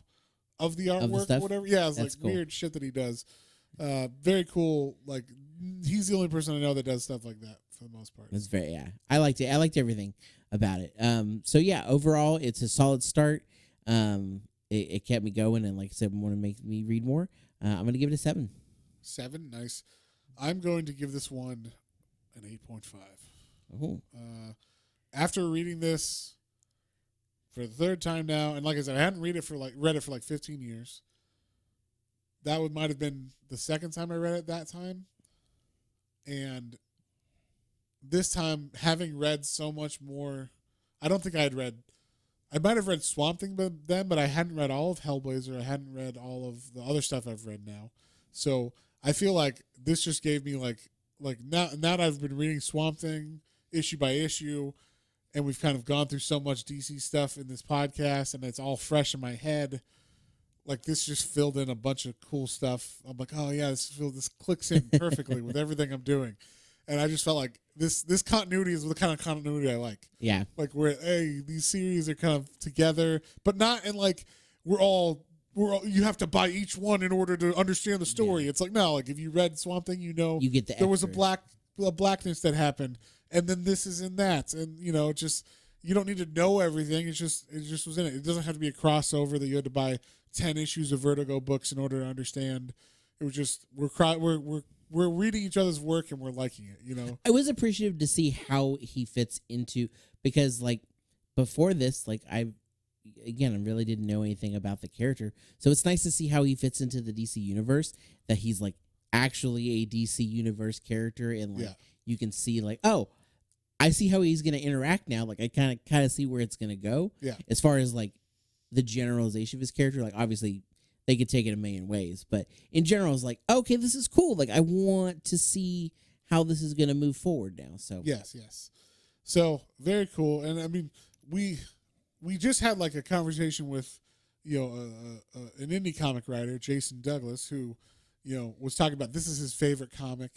of the artwork or whatever. Yeah, it's like cool. Weird shit that he does. Very cool. Like, he's the only person I know that does stuff like that for the most part. It's I liked it. I liked everything about it. So yeah, overall, it's a solid start. It kept me going, and, like I said, want to make me read more. I'm going to give it a 7. 7, nice. I'm going to give this one an 8.5. Oh. After reading this for the third time now, and like I said, I hadn't read it for like 15 years. That might have been the second time I read it that time. And this time, having read so much more, I don't think I might have read Swamp Thing then, but I hadn't read all of Hellblazer. I hadn't read all of the other stuff I've read now. So I feel like this just gave me like now that I've been reading Swamp Thing issue by issue, and we've kind of gone through so much DC stuff in this podcast, and it's all fresh in my head. Like, this just filled in a bunch of cool stuff. I'm like, oh yeah, this clicks in perfectly with everything I'm doing. And I just felt like this continuity is the kind of continuity I like. Yeah. Like, where, hey, these series are kind of together, but not in like, we're all you have to buy each one in order to understand the story. Yeah. It's like, no, like, if you read Swamp Thing, you get the there was a blackness that happened, and then this is in that. And, just, you don't need to know everything. It just was in it. It doesn't have to be a crossover that you had to buy 10 issues of Vertigo books in order to understand. It was just, we're reading each other's work and we're liking it, I was appreciative to see how he fits into, because, like, before this, like, I really didn't know anything about the character. So it's nice to see how he fits into the DC universe, that he's, like, actually a DC universe character, and, like, you can see, like, oh, I see how he's going to interact now. Like, I kind of see where it's going to go. Yeah. As far as, like, the generalization of his character, like, obviously they could take it a million ways, but in general, it's like, okay, this is cool. Like, I want to see how this is going to move forward now. So yes. So very cool. And I mean, we just had like a conversation with an indie comic writer, Jason Douglas, who was talking about this is his favorite comic.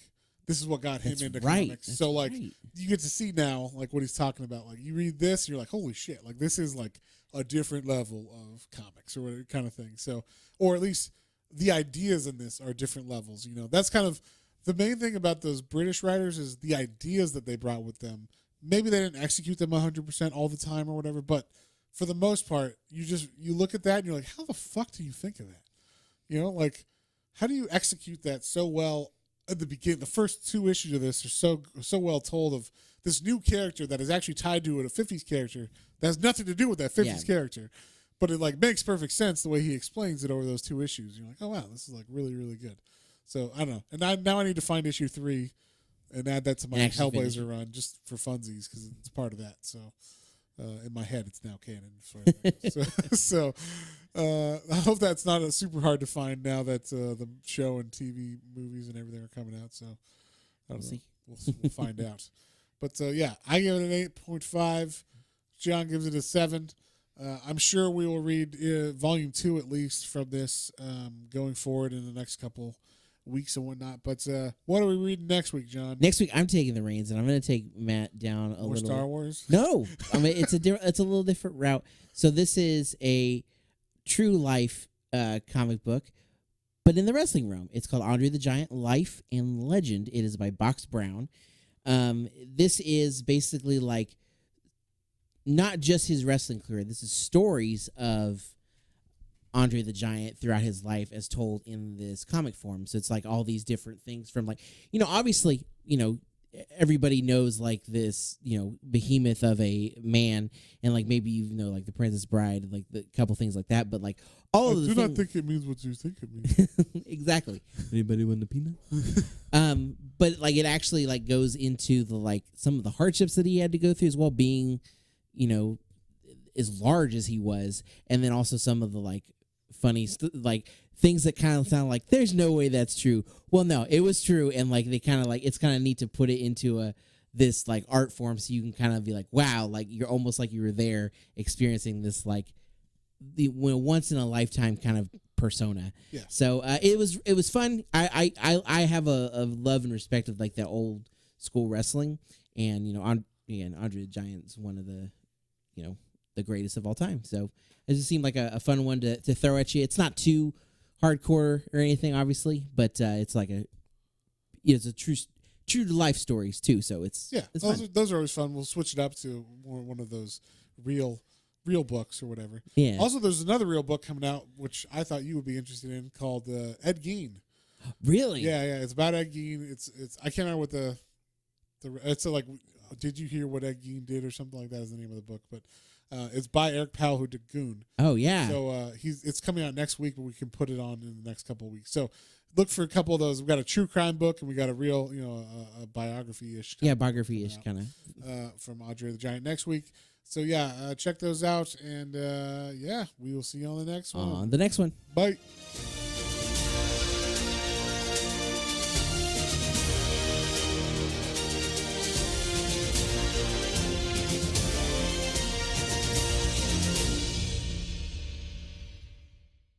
This is what got him into comics. That's so like right. you get to see now like what he's talking about. Like you read this, and you're like, holy shit! Like this is like a different level of comics or whatever kind of thing. So, or at least the ideas in this are different levels. That's kind of the main thing about those British writers is the ideas that they brought with them. Maybe they didn't execute them 100% all the time or whatever, but for the most part, you look at that and you're like, how the fuck do you think of that? Like how do you execute that so well at the beginning? The first 2 issues of this are so well told of this new character that is actually tied to a 50s character that has nothing to do with that 50s character, but it like makes perfect sense the way he explains it over those 2 issues. You're like, oh wow, this is like really, really good. So I don't know, and now I need to find issue 3 and add that to my Hellblazer run just for funsies because it's part of that. So in my head, it's now canon. So I hope that's not super hard to find now that the show and TV movies and everything are coming out. So I don't know. We'll find out. But yeah, I give it an 8.5. John gives it a 7. I'm sure we will read volume 2 at least from this going forward in the next couple weeks and whatnot. But what are we reading next week, John? Next week, I'm taking the reins, and I'm going to take Matt down a little. Star Wars? No, I mean it's a little different route. So this is a true life comic book, but in the wrestling realm. It's called Andre the Giant: Life and Legend. It is by Box Brown. This is basically like not just his wrestling career. This is stories of Andre the Giant throughout his life as told in this comic form. So it's like all these different things from like, obviously, everybody knows like this, behemoth of a man and like maybe, like the Princess Bride, like the couple things like that. But like all of the not think it means what you think it means. Exactly. Anybody want the peanut? But like it actually like goes into the like some of the hardships that he had to go through as well, being, as large as he was, and then also some of the like funny like things that kind of sound like there's no way that's true. Well, no, it was true, and like they kind of like it's kind of neat to put it into this like art form, so you can kind of be like, wow, like you're almost like you were there experiencing this like the once in a lifetime kind of persona. Yeah. So it was fun. I have a love and respect of like the old school wrestling, and Andre the Giant's one of the the greatest of all time. So it just seemed like a fun one to throw at you. It's not too hardcore or anything, obviously, but it's like it's a true to life stories too. So it's those are always fun. We'll switch it up to one of those real books or whatever. Yeah. Also, there's another real book coming out which I thought you would be interested in called Ed Gein. Really? Yeah. It's about Ed Gein. It's I can't remember what the it's like. Did you hear what Ed Gein did or something like that is the name of the book, but it's by Eric Powell, who did Goon. Oh yeah. So it's coming out next week, but we can put it on in the next couple of weeks. So look for a couple of those. We've got a true crime book and we got a real, a biography-ish. Yeah, biography-ish kind of from Andre the Giant next week. So yeah, check those out, and we will see you on the next one. On the next one. Bye.